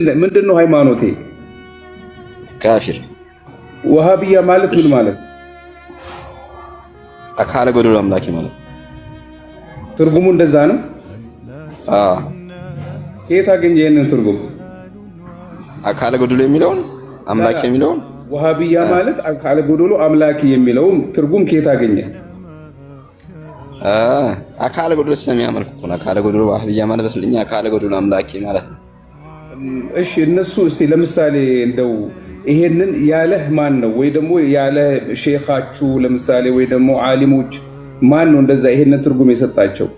ምንድነው ሃይማኖቴ? ካፊር። ወሃቢያ ማለት ምን ማለት? አካለ ጎደሎ አምላኪ ማለት ትርጉሙ እንደዛ ነው። ከየት አገኘ ይሄንን ትርጉም? አካለ ጎደሎ የሚለውን አምላኪ የሚለውን ወሃቢያ ማለት አካለ ጎደሎ አምላኪ የሚለውን ትርጉም ከየት አገኘ? አካለ ጎደሎ ስለሚያመልክ እኮ ነው። አካለ ጎደሎ ወሃቢያ ማለት በስልኛ አካለ ጎደሎ አምላኪ ማለት ነው። እሺ እነሱ እስቲ ለምሳሌ እንደው ይሄንን ያለህ ማን ነው? ወይ ደግሞ ያለህ ሼኻችሁ ለምሳሌ ወይ ደግሞ ዓሊሞች ማን ነው እንደዛ ይሄንን ትርጉም የሰጣቸው?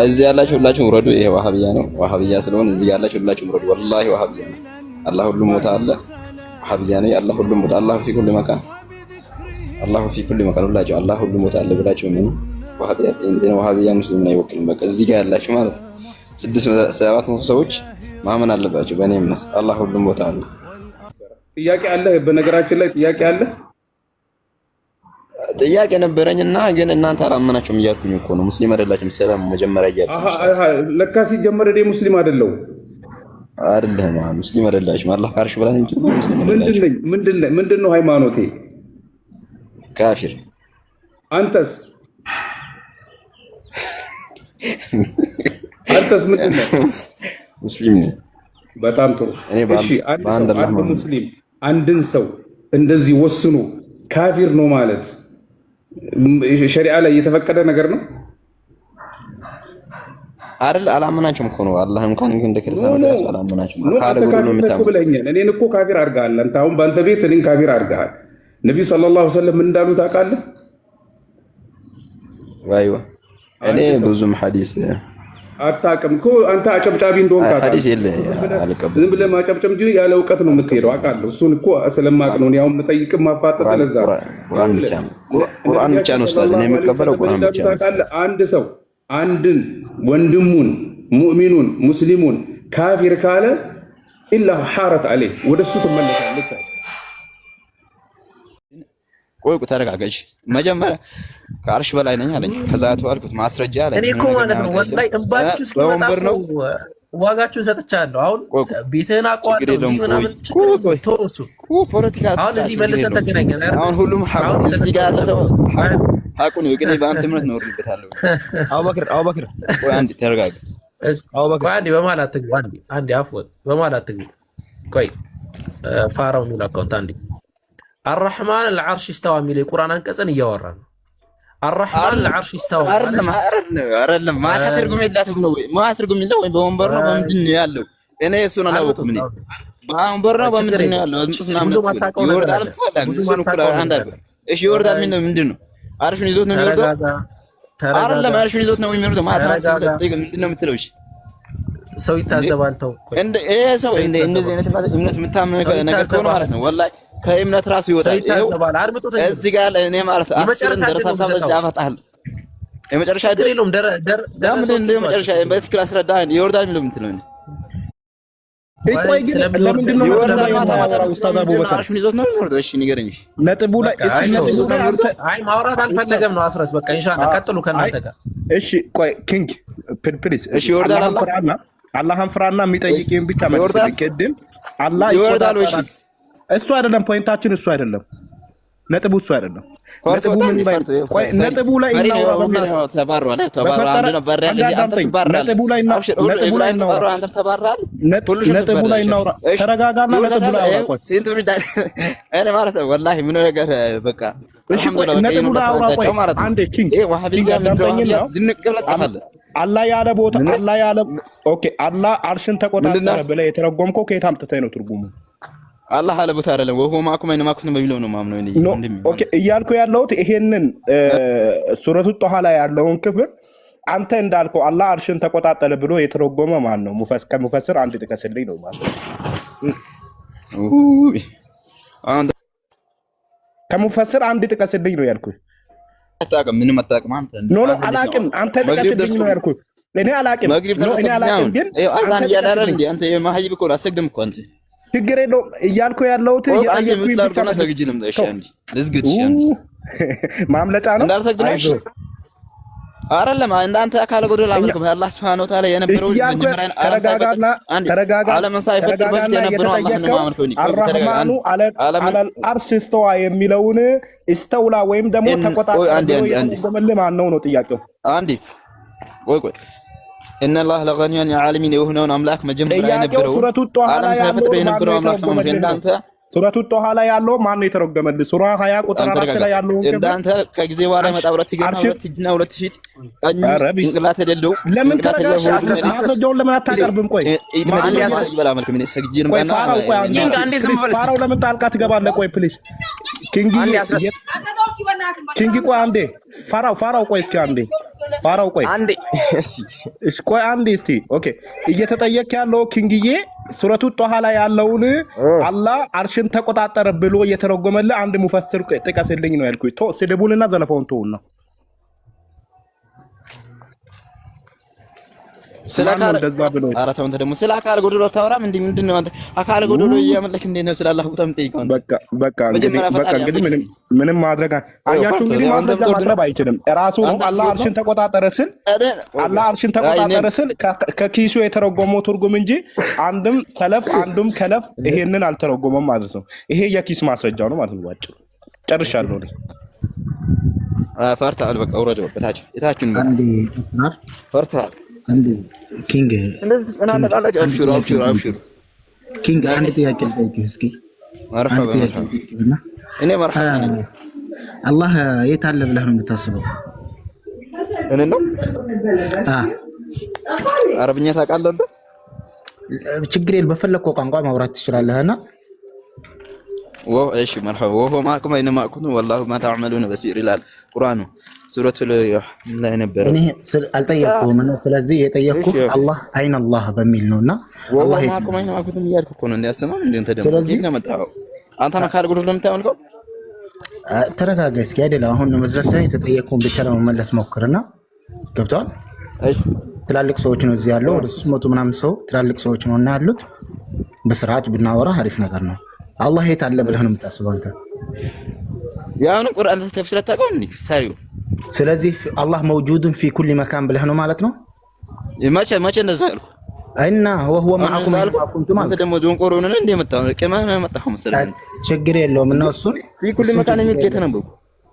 እዚህ ያላችሁ ሁላችሁም ውረዱ። ይሄ ወሃቢያ ነው። ወሃቢያ ስለሆነ እዚህ ያላችሁ ሁላችሁም ውረዱ። ወላሂ ወሃቢያ ነው። አላህ ሁሉም ቦታ አለ። ወሃቢያ ነው። አላህ ሁሉም ቦታ አላህ ፊ ኩል መካን አላህ ፊ ኩል መካን ሁላችሁ አላህ ሁሉም ቦታ አለ ብላችሁ ምን ወሃቢያ እንደ ወሃቢያ ሙስሊምን አይወክልም። በቃ እዚህ ጋር ያላችሁ ማለት 600-700 ሰዎች ማመን አለባቸው። በእኔ እምነት አላህ ሁሉም ቦታ አለ። ጥያቄ አለ። በነገራችን ላይ ጥያቄ አለ። ጥያቄ ነበረኝና ግን እናንተ አላመናችሁም እያልኩኝ እኮ ነው። ሙስሊም አይደላችሁም ሰላም መጀመሪያ እያልኩኝ ለካ ሲጀመር እኔ ሙስሊም አይደለሁም። አይደለም ሙስሊም አይደላችሁም። አላህ ካርሽ ብላኝ እንጂ ምንድነው ሃይማኖቴ? ካፊር። አንተስ ምንድነው? ሙስሊም ነኝ። በጣም ጥሩ። እሺ አንድ ሙስሊም አንድን ሰው እንደዚህ ወስኖ ካፊር ነው ማለት ሸሪዓ ላይ የተፈቀደ ነገር ነው አይደል? አላመናችሁም እኮ ነው። አላህ እንኳን እንደ ክርስቲያን ነው አላመናችሁም። ካለ ጉዱ ነው የምታምኑ ብለኛል። እኔን እኮ ካፊር አድርገሃል። አንተ አሁን በአንተ ቤት እኔን ካፊር አድርገሃል። ነብዩ ሰለላሁ ዐለይሂ ወሰለም ምን እንዳሉ ታውቃለህ? አይዋ እኔ ብዙም ሐዲስ አታውቅም እኮ አንተ አጨብጫቢ እንደሆንክ ሐዲስ የለ አልቀበል። ዝም ብለህ ማጨብጨብ እንጂ ያለ እውቀት ነው የምትሄደው። አውቃለሁ። እሱን እኮ ስለማቅ ነው ያው የምጠይቅህ ማፋጠጥ። ለዛ ቁርአን ብቻ ነው ኡስታዝ እኔ የምቀበለው ቁርአን ብቻ ነው። አንድ ሰው አንድን ወንድሙን ሙእሚኑን ሙስሊሙን ካፊር ካለ ኢላ ሐረት አለይ ወደሱ ትመለሳለች። ቆይ ተረጋጋሽ። መጀመሪያ ከአርሽ በላይ ነኝ አለኝ። ከዛ ተዋልኩት ማስረጃ አለኝ። እኔ እኮ ማለት ነው ወላሂ እንባችሁ እስኪመጣ ነው ዋጋችሁን ሰጥቻለሁ። አሁን ቤትህን አቋርጠው ምናምን ተወሱ ፖለቲካ አሁን እዚህ መልሰን ተገናኘን። አሁን ሁሉም ሐቁን እዚህ ጋር ያለ ሰው ሐቁን ይግኔ በአንተ እምነት ነው ወርድበታለሁ። አቡበክር ቆይ አንዴ ተረጋጋ። አቡበክር አንዴ በማለት ትግባ። አንዴ አፍወት በማለት ትግባ። ቆይ ፋራው ነው አካውንት አንዴ الرحمن العرش استوى የሚል የቁርአን አንቀጽን እያወራ ነው። الرحمن العرش استوى አይደለም ማታ ትርጉም የላትም ነው ወይ ማታ ትርጉም የለው ወይ በወንበር ነው በምንድን ነው ያለው? እኔ እሱን አላወኩም። እኔ በወንበር ነው በምንድን ነው ያለው? እንጥፍና ይወርዳል ተፈላግ እሱን እኮ አንድ አድርገው። እሺ ይወርዳል ምን ነው ምንድን ነው? አርሹን ይዞት ነው የሚወርደው? አይደለም አርሹን ይዞት ነው የሚወርደው። ማታ ምንድን ነው የምትለው? እሺ ሰው ይታዘባል። ተው እንደ ይሄ ሰው እንደ እንደዚህ አይነት እምነት የምታምነው ነገር ከሆነ ማለት ነው ወላሂ ከእምነት ራሱ ይወጣል። እዚህ ጋር እኔ ማለት 10 ደረሳታ በዛ አመጣለሁ። የመጨረሻ ደረሎም ለምን እንደ መጨረሻ በትክክል አስረዳኸኝ። ይወርዳል የሚለው ምንድን ነው? ቆይ ግን ለምንድን ነው ኡስታዝ አቡበከር አርሹን ይዞት ነው የሚወርደው? እሺ ንገረኝ። ነጥቡ ላይ አይ ማውራት አልፈለገም ነው። አስረስ በቃ ኢንሻአላህ ቀጥሉ ከእናንተ ጋር። እሺ ቆይ ኪንግ ፕሊዝ። እሺ ይወርዳል። አላህን ፍራና የሚጠይቅህን ብቻ ማለት ቅድም አላህ ይወርዳል ወይ? እሺ እሱ አይደለም ፖይንታችን፣ እሱ አይደለም ነጥቡ፣ እሱ አይደለም ነጥቡ። ምን ይባል? ቆይ ነጥቡ ላይ እናውራ። ተባረዋል አንተ ነበር አንተ ተባረራል። ነጥቡ ላይ እናውራ። አንተ ተባረራል። ነጥቡ ላይ እናውራ። ተረጋጋና ነጥቡ ላይ አውራ። ቆይ ሲንቱ እኔ ማለት ወላሂ ምን ነገር በቃ እሺ ነጥቡ ላይ አውራ። ቆይ አንዴ ኪንግ ይሄ ወሃቢያ ነው ድንቅለታለ አላህ ያለ ቦታ አላህ ያለ ኦኬ አላህ አርሽን ተቆጣጠረ ብለህ የተረጎምከው ከየት አምጥተህ ነው ትርጉሙ? አላህ አለ ቦታ አይደለም ወሆ ማኩም አይነ ማኩም በሚለው ነው ማምነው እኔ እንደም ኦኬ እያልኩ ያለሁት ይሄንን ሱረቱ ጧሃ ላይ ያለውን ክፍል አንተ እንዳልከው አላህ አርሽን ተቆጣጠረ ብሎ የተረጎመ ማን ነው? ከሙፈስር አንድ ጥቀስልኝ ነው ማለት አንተ ከሙፈስር አንድ ጥቀስልኝ ነው ያልኩት። አታውቅም ምንም አታውቅም አንተ ኖ አንተ ጥቀስልኝ ነው ያልኩት። እኔ አላውቅም እኔ አላውቅም ግን አዛን እያላረን እንዴ አንተ የማህይብ እኮ አሰግድም እኮ አንተ ችግር የለውም እያልኩ ያለሁት ማምለጫ ነው። አይደለም እንዳንተ አካለ ጎደል አመልክም አላህ Subhanahu Wa Ta'ala የነበረው መጀመሪያ ዓለምን ሳይፈጥር በፊት የነበረው አላህ ነው ማመልከው ነው አርራህማኑ አለል አርሽ እስተዋ የሚለውን እስተውላ ወይም ደግሞ ተቆጣጣሪ ማን ነው ጥያቄው አንዴ ቆይ إن الله لغني عن العالمين يهونون أملاك مجمع ينبرو عالم سيفتر ينبرو أملاك فمش إن أنت ሱረቱ ጦሃ ላይ ያለው ማን ነው የተረጎመልህ? ሱራ 20 ቁጥር 4 ላይ ያለው እንዳንተ ከጊዜ በኋላ መጣብረት ይገርማ ሁለት እጅና ሁለት ፊት ቀኝ ጭንቅላት የሌለው ለምን ተረጋሽ? ማስረጃውን ለምን አታቀርብም? ቆይ አንዴ ያስበላ መልኩ ምን ሰግጂን ባና አንዴ ዝም ብለህ ፋራው ለምን ጣልቃ ትገባለህ? ቆይ ፕሊዝ ኪንግ ቆይ አንዴ ፋራው ቆይ እስኪ አንዴ ፋራው ቆይ አንዴ እሺ ቆይ አንዴ እስቲ ኦኬ እየተጠየቀ ያለው ኪንግዬ ሱረቱ ጦሃ ላይ ያለውን አላህ አርሽን ተቆጣጠረ ብሎ እየተረጎመልህ አንድ ሙፈስር ጥቀስልኝ ነው ያልኩኝ። ቶ ስድቡንና ዘለፋውን ተውና ስለካለ አራታው እንተ ደግሞ ስለካለ ጎዶሎ ታወራም እንዴ? ምንድነው አንተ አካለ ጎዶሎ እያመለክ እንዴት ነው ስላላህ ቦታ የምጠይቀው? በቃ እንግዲህ ምንም ማድረግ አያችሁ እንግዲህ ማድረግ አይችልም። ራሱ አላህ አርሽን ተቆጣጠረ ስል ከኪሱ የተረጎመው ትርጉም እንጂ አንድም ሰለፍ አንዱም ከለፍ ይሄንን አልተረጎመም ማለት ነው። ይሄ የኪስ ማስረጃው ነው ማለት ነው። ባጭሩ ጨርሻለሁ። ፈርታል በቃ ወረደው እታችን አንዴ እስናር ፈርታል አንዴ ኪንግ አብሽሩ ኪንግ አንድ ጥያቄ ልጠይቅህ እስኪ። መርሐባ እኔ መርሐባ ነኝ። አላህ የት አለ ብለህ ነው የምታስበው? እኔ ነው አረብኛ ታውቃለህ? ችግር የለም በፈለከው ቋንቋ ማውራት ትችላለህና እሺ መርሐባ ወሆ ማኩም አይነማ ኩኑ ወላሁ ማ ተዕመሉነ በሲር ይላል ቁርአኑ ሱረቱል ላይ ነበር። እኔ አልጠየቅኩም እና ስለዚህ የጠየቅኩህ አላህ አይነ አላህ በሚል ነውና አላህ ማኩም አይነማ ኩኑ ይያልኩ እኮ ነው እንዲያሰማም እንዴ እንተ ደግሞ ስለዚህ ነው መጣው አንተ ማካል ጉድ ለምታውልከው ተረጋጋ እስኪ አይደለም አሁን መዝረፍ ላይ የተጠየቅኩን ብቻ ነው መመለስ ሞክርና ገብቷል። እሺ ትላልቅ ሰዎች ነው እዚህ ያለው ወደ 300 ምናምን ሰው ትላልቅ ሰዎች ነውና ያሉት በስርዓት ብናወራ አሪፍ ነገር ነው። አላህ የት አለ ብለህ ነው የምታስበው አንተ? ያው ቁርአን ተፍሲር ታውቀው እንዴ ሳሪው? ስለዚህ አላህ موجود في كل مكان ብለህ ነው ማለት ነው? መቼ እንደዛ አልኩ እና وهو معكم كنتم አንተ ደግሞ ጆን ቆሮን እንደ መጣው ከማን ነው መጣው መሰለኝ። ችግር የለውም እና እሱን في كل مكان የሚገኝ ተነበው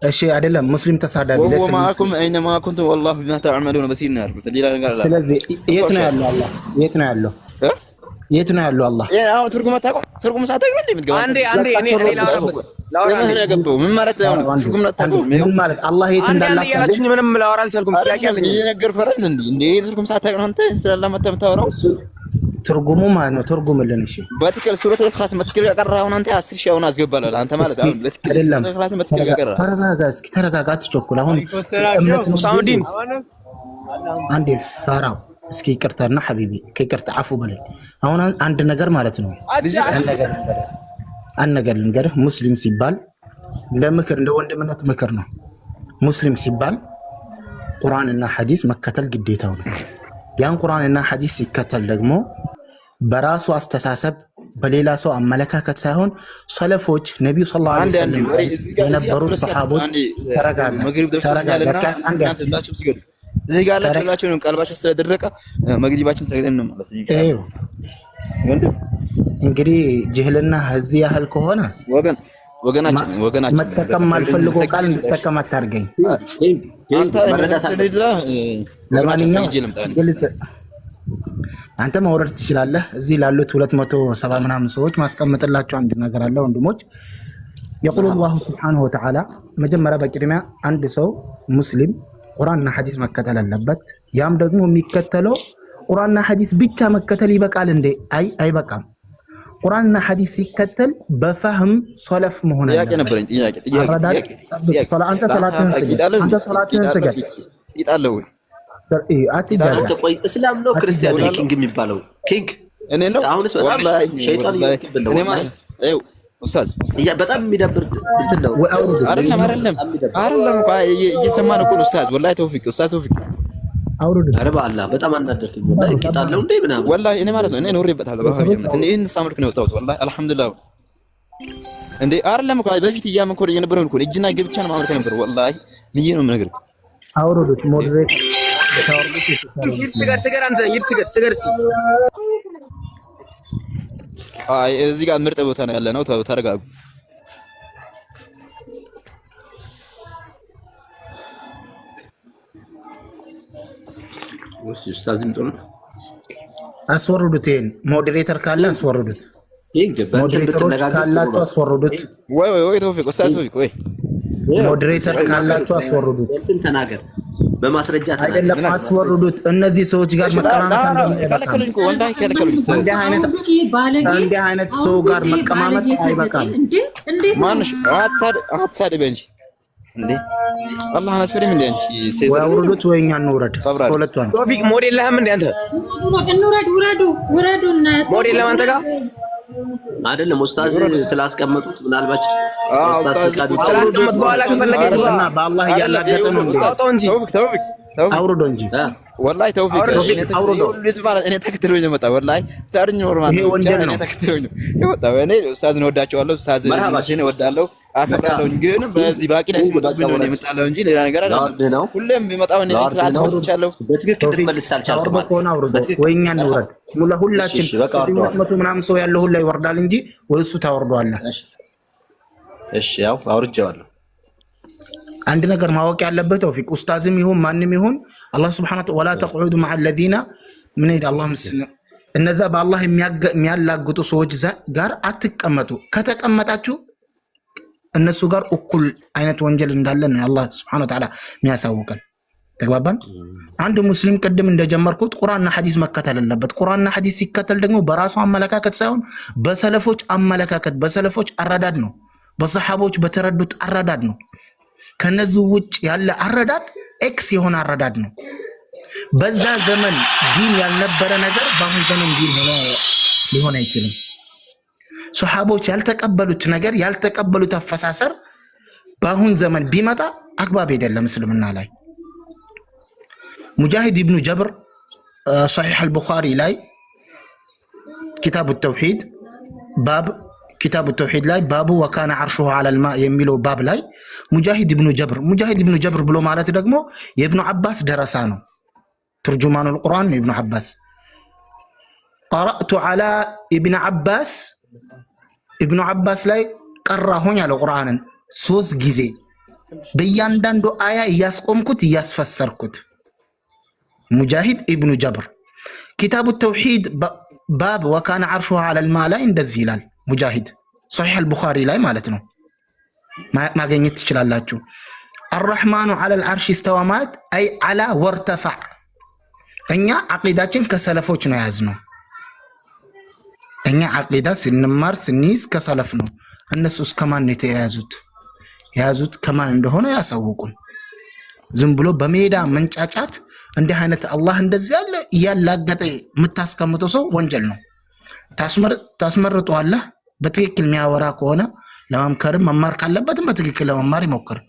እሺ አይደለም ሙስሊም ተሳዳቢ ለሰው معكم اينما كنتم والله بما تعملون بصير ነው ያልኩት። ሌላ ነገር አለ። ስለዚህ የት ነው ያለው አላህ? የት ነው ያለው? የት ነው ያለው አላህ? ያው ትርጉም አታውቅም? ትርጉም ሳታውቅ እንዴ የምትገባው? አንዴ እኔ ላውራ ያገባው ምን ማለት ነው? ትርጉም አታውቅም? ምን ማለት አላህ የት እንዳለ ያላችሁኝ ምንም ላወራ አልቻልኩም። ጥያቄ አለኝ እየነገርኩህ አይደል እንዴ ትርጉም ሳታውቅ ነው አንተ ስለላህ የምታወራው? ትርጉሙ ማለት ነው ትርጉምልን። እሺ በትክክል ሱረቱ ኢኽላስ መትከል ያቀራውን አንተ 10 ሺህ አሁን አስገባለሁ አንተ ማለት አሁን በትክክል ሱረቱ ኢኽላስ መትከል ያቀራ ተረጋጋ እስኪ ተረጋጋ አትቸኩል። አሁን እምነት ነው ሳውዲን አንዴ ፋራው እስኪ ይቅርታና ሐቢቢ ከይቅርታ አፉ በለኝ። አሁን አንድ ነገር ማለት ነው አንድ ነገር ልንገርህ። ሙስሊም ሲባል ለምክር እንደ ወንድምነት ምክር ነው። ሙስሊም ሲባል ቁርአንና ሐዲስ መከተል ግዴታው ነው። ያን ቁርአንና ሐዲስ ሲከተል ደግሞ በራሱ አስተሳሰብ በሌላ ሰው አመለካከት ሳይሆን ሰለፎች ነብዩ ሰለላሁ ዐለይሂ ወሰለም የነበሩት ሰሃቦች ተረጋጋ አንድ ያስተላችሁ ሲገዱ እዚህ ጋር ያላችሁ ነው ቀልባችሁ ስለደረቀ መግሪባችን ሰግደን ነው ማለት ነው። እንግዲህ ጅህልና እዚህ ያህል ከሆነ ወገናችን መጠቀም ማልፈልገው ቃል እንድጠቀም አታርገኝ። ለማንኛውም አንተ ማውረድ ትችላለህ። እዚህ ላሉት 270 ምናምን ሰዎች ማስቀመጥላቸው አንድ ነገር አለ ወንድሞች። يقول الله سبحانه وتعالى መጀመሪያ በቅድሚያ አንድ ሰው ሙስሊም ቁርአንና ሐዲስ መከተል አለበት። ያም ደግሞ የሚከተለው ቁርአንና ሐዲስ ብቻ መከተል ይበቃል እንዴ? አይበቃም። ቁርአንና ሐዲስ ሲከተል በፈህም ሰለፍ መሆን አለበት። ጥያቄ ነበረኝ ጥያቄ አንተ ሰላትህን ስገድ ይጣለው አንተ ቆይ እስላም ነው ክርስቲያን ነው ኪንግ የሚባለው ኪንግ እኔ ነው አሁንስ በጣም ሸይጣን እኔ ማለት አይው ኡስታዝ በጣም የሚደብር እንትን ነው አይደለም እየሰማን እኮ ነው ኡስታዝ ወላሂ ተውፊቅ ኡስታዝ ተውፊቅ አውሩድ ኧረ በአላህ በጣም አናደርኩኝ ወላሂ ቂጣለው እንዴ ምናምን ወላሂ እኔ ማለት ነው እኔ ኖሬበታለሁ በሀቢብነት እኔ ይሄን ሳምልክ ነው የወጣሁት ወላሂ አልሐምዱሊላህ እንዴ አይደለም እኮ በፊት እያመንኩ የነበረው እኮ እጅና ግብቻን ማምለክ ነበር ወላሂ ብዬ ነው የምነግርህ አውርዱት ሞዴሬተር ታወርዱት ሂድ ስገድ አንተ ሂድ ስገድ እስቲ አይ እዚህ ጋር ምርጥ ቦታ ነው ያለነው ተረጋጉ ወይስ ኡስታዝም ጥሩ አስወርዱት ይሄን ሞዴሬተር ካለ አስወርዱት ሞዴሬተሮች ካላችሁ አስወርዱት ወይ ተውፊቅ ኡስታዝ ተውፊቅ ወይ ሞዴሬተር ካላችሁ አስወርዱት ተናገር በማስረጃ ተናገር አይደለም አስወርዱት እነዚህ ሰዎች ጋር መቀማመጥ ከለከሉኝ ወንዳይ ከለከሉኝ እንደ አይነት ሰው ጋር መቀማመጥ አይበቃም ማንሽ አትሳደብ እንጂ እንዴ አላህ አትፈሪም እንዴ አንቺ ሴት ወርዱት ወይኛ እንውረድ ሁለቱን ቶፊቅ ሞዴል ለህም እንዴ አንተ ውረዱና ሞዴል ለማንተ ጋር አይደለም ኡስታዝ ስላስቀመጡት ምናልባት ኡስታዝ ስላስቀመጡ በኋላ ከፈለገና በአላህ ያላገጠ ነው እንጂ ተውፊቅ አውርዶ እንጂ ወላሂ ተውፊቅ አውርዶ እኔ ተከትሎኝ መጣ ወላሂ ታርኝ ኖርማል እኔ ተከትሎኝ ይወጣ እኔ ኡስታዝን ወዳቸዋለሁ ኡስታዝ እኔ ወዳለሁ አከብራለሁ ግን በዚህ ባቂ ላይ ሲመጣብኝ ነው የመጣለው እንጂ ሌላ ነገር አይደለም ሁሌም የሚመጣው እኔ ትራንት ወጥቻለሁ በትክክል ልትመልስ አልቻልኩም አውርዶ ወይኛ እንውረድ ሁላችን መቶ ምናምን ሰው ያለው ሁላ ይወርዳል እንጂ ወይሱ ታወርደዋለህ እሺ ያው አውርጄዋለሁ አንድ ነገር ማወቅ ያለበት ተውፊቅ ኡስታዝም ይሁን ማንንም ይሁን አላህ Subhanahu Wa Ta'ala ተقعدوا مع الذين ምን ይላል አላህ መስለ እነዛ በአላህ የሚያላግጡ ሰዎች ጋር አትቀመጡ ከተቀመጣችሁ እነሱ ጋር እኩል አይነት ወንጀል እንዳለ ነው አላህ Subhanahu Wa Ta'ala የሚያሳውቀን ተግባባን አንድ ሙስሊም ቀደም እንደጀመርኩት ቁርአንና ሐዲስ መከተል አለበት ቁርአንና ሐዲስ ሲከተል ደግሞ በራሱ አመለካከት ሳይሆን በሰለፎች አመለካከት በሰለፎች አረዳድ ነው በሰሃቦች በተረዱት አረዳድ ነው ከነዚህ ውጭ ያለ አረዳድ ኤክስ የሆነ አረዳድ ነው በዛ ዘመን ዲን ያልነበረ ነገር በአሁን ዘመን ዲን ሊሆን አይችልም ሱሐቦች ያልተቀበሉት ነገር ያልተቀበሉት አፈሳሰር በአሁን ዘመን ቢመጣ አግባብ አይደለም እስልምና ላይ ሙጃሂድ ኢብኑ ጀብር صحيح البخاري ላይ كتاب التوحيد باب كتاب التوحيد لاي بابو وكان عرشه على الماء يميلو باب لاي مجاهد ابن جبر بلو مالت دغمو የابن عباس درسا ነው ترجمان القرآن ابن عباس قرأت على ابن عباس لاي قراሁኝ على القرآن ሶስ ጊዜ በእያንዳንዱ አያ ያስቆምኩት ያስፈሰርኩት مجاهد ابن جبر كتاب التوحيد باب وكان عرشه على الماء لا እንደዚህ ይላል مجاهد صحيح البخاري لاي مالتنا ما غنيت تشلالاچو الرحمن على العرش استوى مات اي على وارتفع እኛ አቂዳችን ከሰለፎች ነው ያዝነው እኛ አቂዳ ስንማር ስንይዝ ከሰለፍ ነው እነሱስ ከማን ነው የያዙት ከማን እንደሆነ ያሳውቁን ዝም ብሎ በሜዳ መንጫጫት እንዲህ አይነት አላህ እንደዚህ ያለ ያላገጠ የምታስቀምጠው ሰው ወንጀል ነው ታስመርጧለህ በትክክል የሚያወራ ከሆነ ለማምከርም መማር ካለበትም በትክክል ለመማር ይሞክር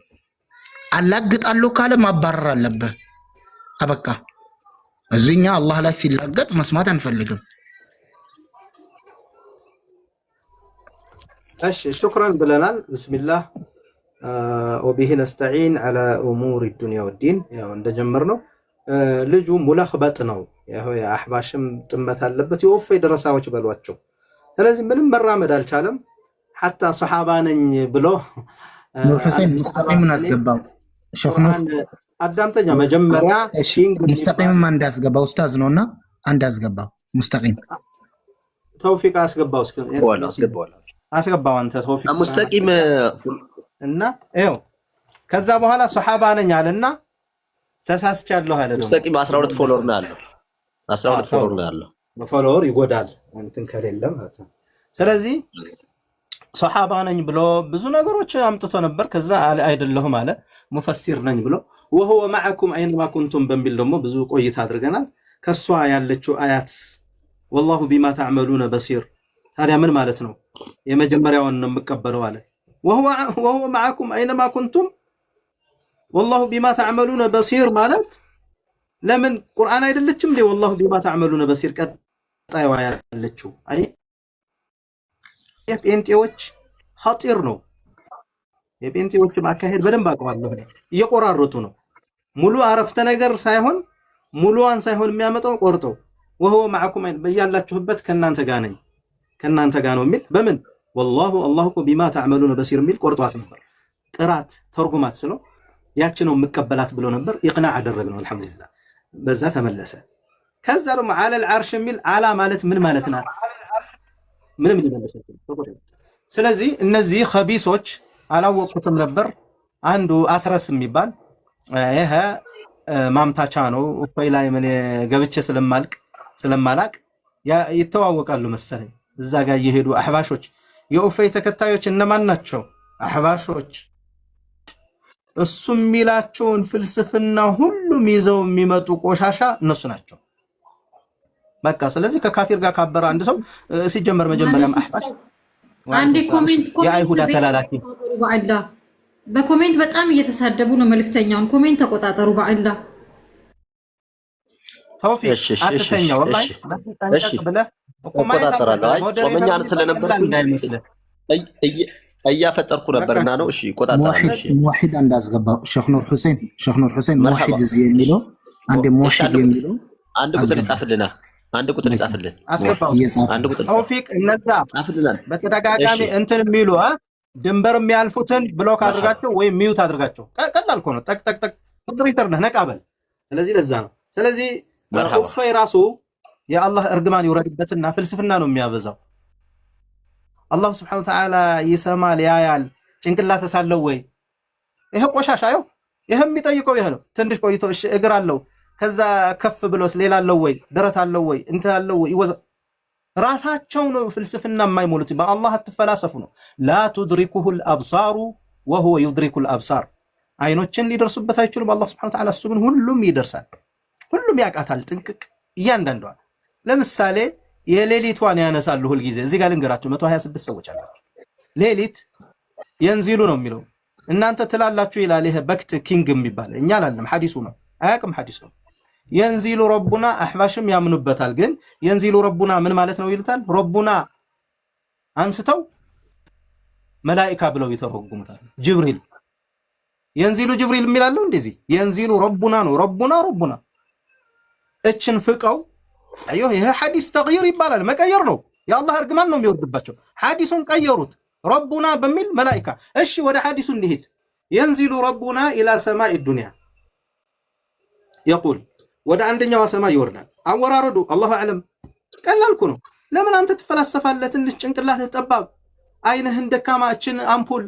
አላግጣለሁ ካለ ማባረር አለበት አበቃ እዚህኛ አላህ ላይ ሲላገጥ መስማት አንፈልግም እሺ شكرا ብለናል ብስሚላህ وبه نستعين على امور الدنيا والدين ያው እንደጀመርነው ልጁ ሙለኽበጥ ነው ያው የአህባሽም ጥመት አለበት የወፈ ደረሳዎች በሏቸው ስለዚህ ምንም መራመድ አልቻለም حتى ሱሐባ ነኝ ብሎ ኑር ሁሴን ሙስጠቂምን አስገባው ሼኽ ኑር አዳምጠኛ መጀመሪያ ሙስጠቂም ማን እንዳስገባው ኡስታዝ ነውና አንድ አስገባው ሙስጠቂም ተውፊቅ አስገባው አስገባው አንተ ተውፊቅ ሙስጠቂም እና ይኸው ከዛ በኋላ ሱሐባ ነኝ አለና ተሳስቻለሁ አለ ደግሞ ሙስጠቂም 12 ፎሎወር ነው ያለው 12 ፎሎወር ነው ያለው በፎሎወር ይጎዳል እንትን ከሌለ ማለት ነው ስለዚህ ሱሐባ ነኝ ብሎ ብዙ ነገሮች አምጥቶ ነበር ከዛ አይደለሁም አለ ሙፈሲር ነኝ ብሎ وهو معكم اينما كنتم በሚል ደግሞ ብዙ ቆይታ አድርገናል ከሷ ያለችው አያት والله بما تعملون بصير ታዲያ ምን ማለት ነው የመጀመሪያውን ነው የምቀበለው አለ وهو معكم اينما كنتم والله بما تعملون بصير ማለት ለምን ቁርአን አይደለችም እንዴ والله بما تعملون بصير ቀጣዩ ያለችው አይ የጴንጤዎች ኸጢር ነው የጴንጤዎች ማካሄድ በደንብ አቀባለሁ እየቆራረጡ ነው ሙሉ አረፍተ ነገር ሳይሆን ሙሉዋን ሳይሆን የሚያመጣው ቆርጦ ወሆ ማዕኩም በያላችሁበት ከናንተ ጋር ነኝ ከናንተ ጋር ነው የሚል በምን والله الله بما تعملون بصير የሚል ቆርጧት ነበር። ቅራት ተርጉማት ስለው ያቺ ነው መቀበላት ብሎ ነበር። ኢቅናዕ አደረግነው አልহামዱሊላህ በዛ ተመለሰ። ከዛ ደግሞ على العرش የሚል አላ ማለት ምን ማለት ናት? ምንም ሊመለሰት። ስለዚህ እነዚህ ኸቢሶች አላወቁትም ነበር። አንዱ አስረስ የሚባል ይሄ ማምታቻ ነው። ኡፈይ ላይ ምን ገብቼ ስለማላቅ ይተዋወቃሉ መሰለኝ። እዛ ጋር እየሄዱ አህባሾች የኡፈይ ተከታዮች እነማን ናቸው? አህባሾች እሱ የሚላቸውን ፍልስፍና ሁሉም ይዘው የሚመጡ ቆሻሻ እነሱ ናቸው። በቃ ስለዚህ ከካፊር ጋር ካበረ አንድ ሰው ሲጀመር መጀመሪያም አህባሽ አንድ ኮሜንት የአይሁዳ ተላላኪ በአላህ በኮሜንት በጣም እየተሳደቡ ነው። መልክተኛውን ኮሜንት ተቆጣጠሩ በአላህ ተውፊቅ አትተኛ ወላሂ እሺ እቆጣጠራለሁ። አይ ጾመኛን ስለነበርኩ እንዳይመስልህ እያፈጠርኩ ነበርና ነው። እሺ እቆጣጠራለሁ። እሺ ሙዋሂድ እንዳስገባው ሼኽ ኑር ሁሴን ሙዋሂድ እዚህ የሚለው አንድ ሙዋሂድ የሚለው አንድ ቁጥር ጻፍልና አንድ ቁጥር ጻፍልን አስገባው። አንድ ቁጥር ተውፊቅ እነዛ ጻፍልናል። በተደጋጋሚ እንትን የሚሉ ድንበር የሚያልፉትን ብሎክ አድርጋቸው ወይም ሚዩት አድርጋቸው። ቀላል እኮ ነው። ጠቅ ቁጥር ነህ ነቃበል። ስለዚህ ለዛ ነው። ስለዚህ ኡፈይ ራሱ የአላህ እርግማን ይወረድበትና ፍልስፍና ነው የሚያበዛው። አላህ Subhanahu Wa Ta'ala ይሰማል ያያል ጭንቅላት ተሳለው ወይ ይሄ ቆሻሻ ነው። ይሄ የሚጠይቀው ይሄ ነው። ትንሽ ቆይቶ እሺ እግር አለው ከዛ ከፍ ብሎስ ሌላ አለው ወይ ደረት አለው ወይ እንት አለው ወይ ይወዛ ራሳቸው ነው ፍልስፍና የማይሞሉት። በአላህ አትፈላሰፉ ነው። ላ تدركه الابصار وهو يدرك الابصار አይኖችን ሊደርሱበት አይችሉም አላህ Subhanahu Wa Ta'ala እሱ ግን ሁሉም ይደርሳል። ሁሉም ያቃታል ጥንቅቅ እያንዳንዷ። ለምሳሌ የሌሊቷን ያነሳሉ ሁሉ ጊዜ እዚህ ጋር ልንገራችሁ 126 ሰዎች አላችሁ። ሌሊት የንዚሉ ነው የሚለው እናንተ ትላላችሁ ይላል። ይሄ በክት ኪንግ የሚባል እኛ አላለም ሐዲሱ ነው አያቅም ሐዲሱ ነው። የንዚሉ ረቡና አህባሽም ያምኑበታል። ግን የንዚሉ ረቡና ምን ማለት ነው ይሉታል። ረቡና አንስተው መላኢካ ብለው ይተረጉሙታል። ጅብሪል የንዚሉ ጅብሪል የሚላለው እንደዚህ የንዚሉ ረቡና ነው። ረቡና እችን ፍቀው አዮ ይሄ ሐዲስ ተግይር ይባላል። መቀየር ነው። የአላህ እርግማን ነው የሚወርድባቸው። ሐዲሱን ቀየሩት ረቡና በሚል መላኢካ። እሺ ወደ ሐዲሱ እንሂድ። የንዚሉ ረቡና ኢላ ሰማኢ ዱንያ يقول ወደ አንደኛው ሰማይ ይወርዳል። አወራረዱ አላሁ አዕለም። ቀላልኩ ነው። ለምን አንተ ትፈላሰፋለህ? ትንሽ ጭንቅላት ጠባብ አይነህን ደካማችን አምፖል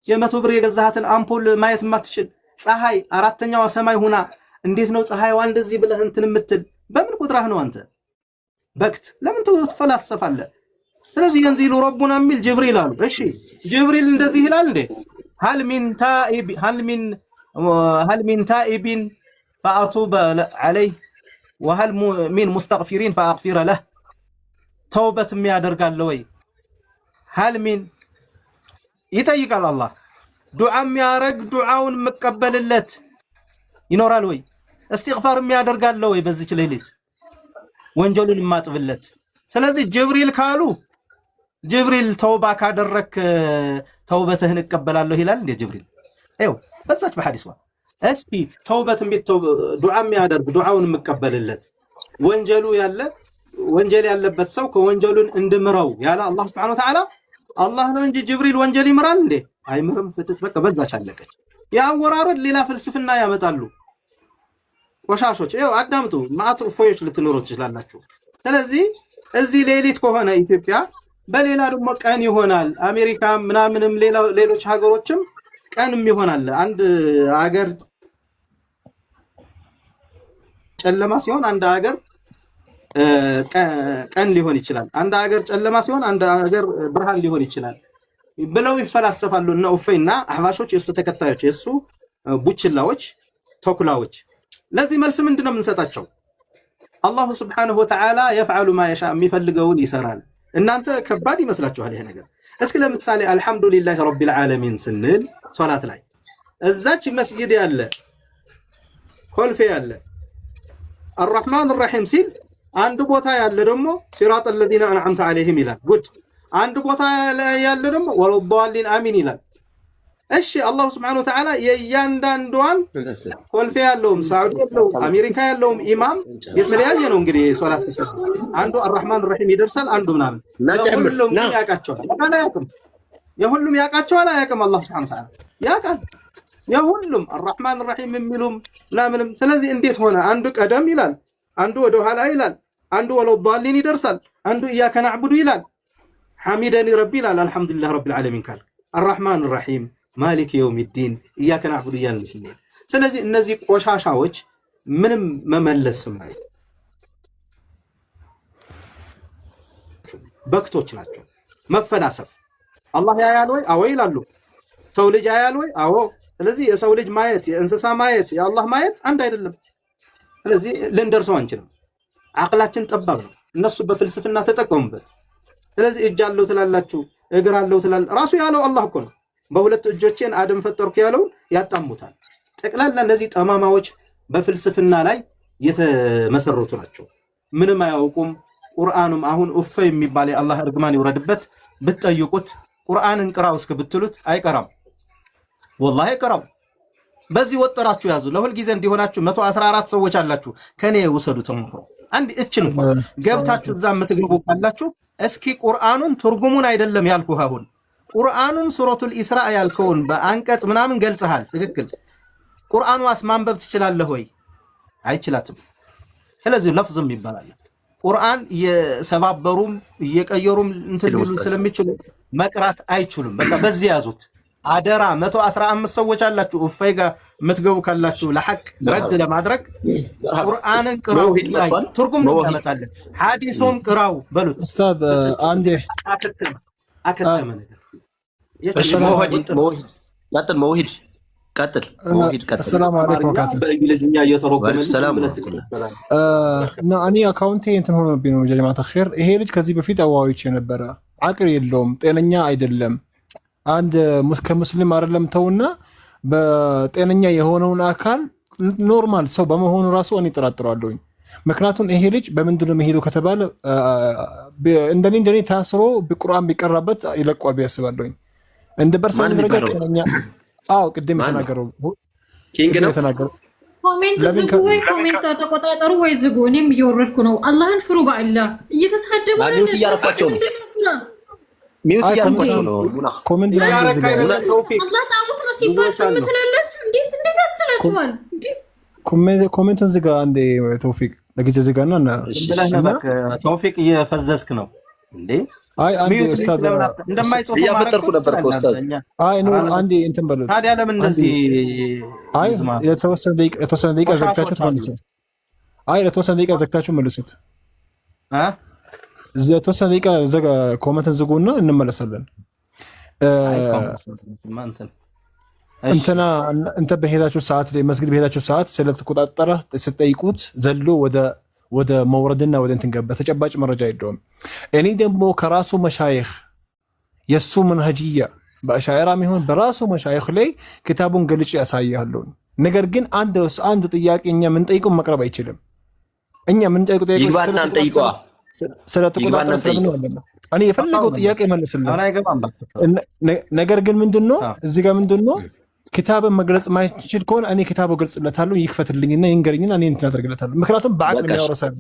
የ100 ብር የገዛሃትን አምፖል ማየት ማትችል ፀሐይ አራተኛው ሰማይ ሆና እንዴት ነው ፀሐይዋ እንደዚህ ብለህ እንትን የምትል በምን ቁጥራህ ነው አንተ በክት ለምን ትፈላሰፋለህ? ስለዚህ የንዚሉ ረቡና የሚል ጅብሪል አሉ። እሺ ጅብሪል እንደዚህ ይላል እንዴ? هل من تائب فأتوب عليه وهل من مستغفرين فأغفر له توبة የሚያደርጋል ወይ? هل من ይጠይቃል አላህ ዱዓ የሚያረግ ዱዓውን መቀበልለት ይኖራል ወይ? استغفار የሚያደርጋል ወይ? በዚች ሌሊት ወንጀሉን ማጥብለት። ስለዚህ ጅብሪል ካሉ ጅብሪል ተውባ ካደረክ ተውበትህን እቀበላለሁ ይላል እንዴ ጅብሪል? አይው በዛች በሐዲስዋ እስኪ ተውበት ዱዓ የሚያደርግ ዱዓውን መቀበልለት ወንጀል ያለበት ሰው ከወንጀሉን እንድምረው ያለ አላህ Subhanahu Wa Ta'ala አላህ ነው እንጂ ጅብሪል ወንጀል ይምራል እንዴ? አይምርም። ፍትት በቃ በዛች አለቀች። ያወራረድ ሌላ ፍልስፍና ያመጣሉ ቆሻሾች። ይኸው አዳምጡ። ማአት ፎዮች ልትኖሩ ትችላላችሁ። ስለዚህ እዚህ ሌሊት ከሆነ ኢትዮጵያ በሌላ ደግሞ ቀን ይሆናል። አሜሪካ ምናምንም ሌሎች ሀገሮችም ቀንም ይሆናል። አንድ ሀገር ጨለማ ሲሆን አንድ ሀገር ቀን ሊሆን ይችላል። አንድ ሀገር ጨለማ ሲሆን አንድ ሀገር ብርሃን ሊሆን ይችላል ብለው ይፈላሰፋሉ እና ኡፈይና አህባሾች የሱ ተከታዮች የሱ ቡችላዎች ተኩላዎች። ለዚህ መልስ ምንድነው የምንሰጣቸው? አላሁ Subhanahu Wa Ta'ala يفعل ما يشاء የሚፈልገውን ይሰራል። እናንተ ከባድ ይመስላችኋል ይሄ ነገር? እስኪ ለምሳሌ አልহামዱሊላህ ረቢል ዓለሚን ስንል ሶላት ላይ እዛች መስጊድ ያለ ኮልፌ ያለ الرحمن الرحيم ሲል አንድ ቦታ ያለ ደግሞ ሲራጥ الذين انعمت عليهم ይላል። ጉድ አንድ ቦታ ያለ ደግሞ ወለዷሊን አሚን ይላል። እሺ አላህ Subhanahu Wa Ta'ala የእያንዳንዷን ኮልፌ ያለውም ሳዑዲ ያለውም አሜሪካ ያለውም ኢማም የተለያየ ነው እንግዲህ ሶላት ሲሰጥ አንዱ አርራህማን ረሂም ይደርሳል አንዱ ምናምን ሁሉም ያውቃቸዋል አላያውቅም የሁሉም ያውቃቸዋል አያውቅም አላህ Subhanahu Wa Ta'ala ያውቃል የሁሉም አርራህማን ረሂም የሚሉም ምናምንም ስለዚህ እንዴት ሆነ አንዱ ቀደም ይላል አንዱ ወደ ኋላ ይላል አንዱ ወለዳሊን ይደርሳል አንዱ ኢያከ ነዕቡዱ ይላል ሐሚደኒ ረቢ ይላል አልহামዱሊላህ ረቢል ዓለሚን ካል አርራህማን ረሂም ማሊክ የውሚዲን ኢያከ ነዕቡዱ ይላል ስለዚህ ስለዚህ እነዚህ ቆሻሻዎች ምንም መመለስ ማይ በክቶች ናቸው መፈላሰፍ አላህ ያያል ወይ አዎ ይላሉ ሰው ልጅ ያያል ወይ አዎ ስለዚህ የሰው ልጅ ማየት የእንስሳ ማየት የአላህ ማየት አንድ አይደለም ስለዚህ ልንደርሰው አንችልም አቅላችን ጠባብ ነው እነሱ በፍልስፍና ተጠቀሙበት ስለዚህ እጅ አለው ትላላችሁ እግር አለው ትላል ራሱ ያለው አላህ እኮ ነው በሁለት እጆቼን አደም ፈጠርኩ ያለው ያጣሙታል ጠቅላላ እነዚህ ጠማማዎች በፍልስፍና ላይ የተመሰረቱ ናቸው ምንም አያውቁም ቁርአኑም አሁን ኡፍ የሚባል የአላህ እርግማን ይወረድበት ብትጠይቁት ቁርአንን ቅራው እስከ ብትሉት አይቀራም والله ይቀራው በዚህ ወጥራችሁ ያዙ ለሁል ጊዜ እንዲሆናችሁ 114 ሰዎች አላችሁ ከኔ ወሰዱ ተሞክሮ አንድ እችን እንኳን ገብታችሁ እዛ የምትገቡ ካላችሁ እስኪ ቁርአኑን ትርጉሙን አይደለም ያልኩህ አሁን ቁርአኑን ሱረቱል ኢስራ ያልከውን በአንቀጽ ምናምን ገልጸሃል ትክክል ቁርአኑ ማንበብ ትችላለህ ወይ አይችላትም ስለዚህ ለፍዝም ይባላል ቁርአን የሰባበሩም እየቀየሩም እንትን ሊሉ ስለሚችሉ መቅራት አይችሉም በቃ በዚህ ያዙት አደራ 115 ሰዎች አላችሁ ኡፈይጋ የምትገቡ ካላችሁ ለሐቅ ረድ ለማድረግ ቁርአንን ቅራው ትርጉም ነው ያመጣልን ሐዲሱም ቅራው በሉት ኡስታዝ አንዴ አከተመ ነገር ቀጥል ሰላም አለይኩም ወራህመቱላህ በእንግሊዝኛ እየተረጎመ ሰላም እኔ አካውንቴ እንትን ሆኖብኝ ነው ጀማዓት ኸይር ይሄ ልጅ ከዚህ በፊት አዋዊቼ ነበረ አቅል የለውም ጤነኛ አይደለም አንድ ከሙስሊም አይደለም ተውና በጤነኛ የሆነውን አካል ኖርማል ሰው በመሆኑ ራሱ እኔ ተጠራጥራለሁኝ ምክንያቱም ይሄ ልጅ በመንደር ነው መሄዱ ከተባለ እንደኔ ታስሮ በቁርአን ቢቀራበት ይለቋል ቢያስባለሁኝ እንደ በርሰን ደረጃ ጤነኛ ቅድም ተናገረው ኪንግ ነው ኮሜንት ዝጉ ወይ ኮሜንት ተቆጣጠሩ ወይ ዝጉ እኔም እየወረድኩ ነው አላህን ፍሩ በአላህ እየተሳደቡ ነው እያረፋቸው ነው ሚውት ያርቋቸው ነው ኮሜንት ላይ አላህ ታውት ነው ሲባል ሰምተናላችሁ እንዴት አስላችኋል ኮሜንትን ዝጋ አንዴ ተውፊቅ ለጊዜ ዝጋና ተውፊቅ እየፈዘዝክ ነው እንዴ አይ አንዴ ኡስታዝ እንደማይጽፉ ያፈጠርኩ ነበር ኡስታዝ አይ ነው አንዴ እንትን በሉ ታዲያ ለምን እንደዚህ አይ የተወሰነ ደቂቃ ዘግታችሁ ተመልሱት አይ የተወሰነ ደቂቃ ዘግታችሁ መልሱት የተወሰነ ደቂቃ ዘጋ ኮሜንትን ዝጉና እንመለሳለን እንተ በሄዳችሁ ሰዓት ላይ መስጊድ በሄዳችሁ ሰዓት ስለተቆጣጠረ ስትጠይቁት ዘሎ ወደ መውረድና ወደ እንትን ገባ ተጨባጭ መረጃ የለውም እኔ ደግሞ ከራሱ መሻይኽ የሱ መንሀጂያ በአሻዕራም ይሁን በራሱ መሻይኽ ላይ ክታቡን ገልጬ ያሳያለሁ ነገር ግን አንድ ጥያቄኛ ምን ጠይቁ መቅረብ አይችልም እኛ ምን ጠይቁ ይግባናን ጠይቀዋ ስለተቆጣጠረ ስለምን ወለና እኔ የፈለገው ጥያቄ መልስልኝ ነገር ግን ምንድነው እዚህ ጋር ምንድነው كتابا مجلس ما يشيل أني كتابه قلت له تالو يكفت اللي جينا ينقرينا أني أنت نترك له تالو مكراتهم بعد من يورسان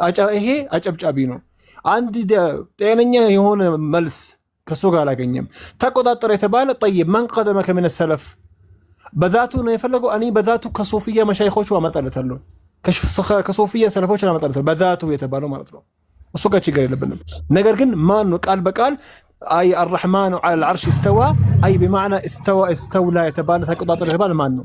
أجا إيه أجب جابينه عندي ده تانية يهون ملس كسوق على جنيم تأخذ الطريق تباله طيب من قدمك من السلف بذاته نيفلقوا أني بذاته كصوفية مشايخوش وما تلتلو كصوفية سلفوش وما تلتلو بذاته يتبالو ما تلتلو وسوق شيء قليل بنم نقدر ما نقال بقال أي الرحمن على العرش استوى أي بمعنى استولى يتبالى تقطع الهبال ما إنه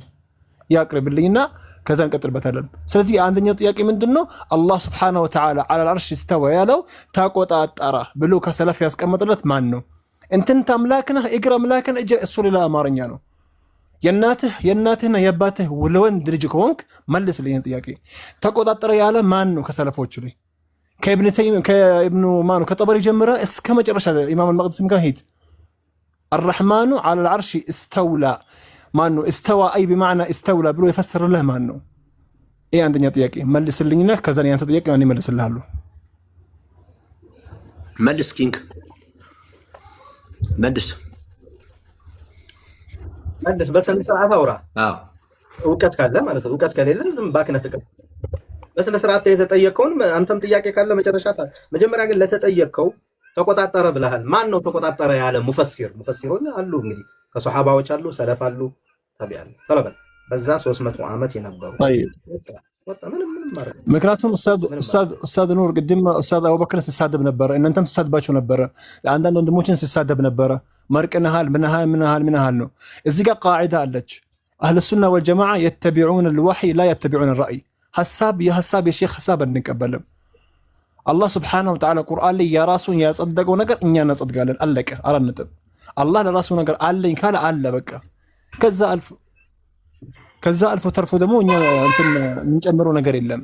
يقرب لينا كذا نكتر بتلل سلزي عندنا يطيق من دنو الله سبحانه وتعالى على العرش استوى يا لو تقطع الطرة بلو كسلف يسكم مطلت ما إنه أنت ملاكنا إقرأ ملاكنا إجا السول لا أمارنيانو يناته يباته ولون درجك وانك ملس لي يطيقي تقطع الطرة يا له ما إنه كسلف وتشري كابن تيمية كابن مانو كطبري جمرة اسكما جرش هذا إمام المقدس مجاهد الرحمن على العرش استولى مانو استوى أي بمعنى استولى بلو يفسر له مانو إيه عندنا يطيقي ملس اللينا كذا أنت تطيقي يعني ملس الله له ملس كينج ملس መልስ በስነ ስርዓት አውራ። እውቀት ካለ ማለት ነው። እውቀት ከሌለ ዝም ባክነት ተቀበል። በስነ ስርዓት የተጠየቀውን አንተም ጥያቄ ካለ መጀመሪያ ግን ለተጠየቀው ተቆጣጠረ ብለሃል። ማን ነው ተቆጣጠረ ያለ? ሙፈሲሮች አሉ እንግዲህ ከሱሐባዎች አሉ፣ ሰለፍ አሉ፣ ተቢዓን ተለበል በዛ 300 ዓመት የነበሩ ምክንያቱም ኡስታዝ ኑር ቅድም ኡስታዝ አቡበክር ሲሳደብ ነበረ፣ እናንተም ሲሳደባቸው ነበረ፣ ለአንዳንድ ወንድሞችን ሲሳደብ ነበረ። መርቅነሃል ምንሃል ነው። እዚህ ጋር ቃዒዳ አለች። አህለ ሱና ወልጀማዓ የተቢዑን አልወሕይ ላ የተቢዑን አልራእይ። የሐሳብ የሼክ ሐሳብ አንቀበልም። አላህ ስብሓነሁ ወተዓላ ቁርአን ላይ የራሱን ያጸደቀው ነገር እኛ እናጸድቃለን። አለቀ። አራት ነጥብ። አላህ ለራሱ ነገር አለኝ ካለ አለ በቃ። ከዛ አልፎ ተርፎ ደግሞ እኛ እንትን የምንጨምረው ነገር የለም።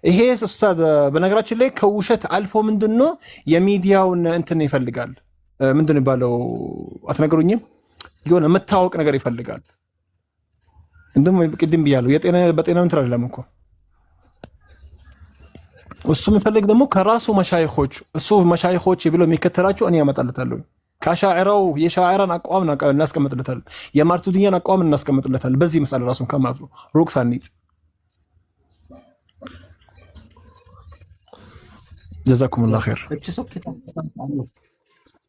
ይሄ ኡስታዝ በነገራችን ላይ ከውሸት አልፎ ምንድነው የሚዲያውን እንትን ይፈልጋል። ምንድነው ይባለው? አትነግሩኝም? የሆነ የምታወቅ ነገር ይፈልጋል። እንደውም ቅድም ብያለሁ በጤናው እንትን አይደለም እኮ እሱ የሚፈልግ ደግሞ ከራሱ መሻይኾች እሱ መሻይኾች ብሎ የሚከተላቸው እኔ ያመጣለታለሁ። ከሻዕራው የሻዕራን አቋም እናስቀምጥለታል፣ የማርቱዲያን አቋም እናስቀምጥለታል። በዚህ መሳለ ራሱን ከማለት ነው ሩቅ ሳንይጥ። ጀዛኩሙላህ ኸይር። እቺ ሶኬት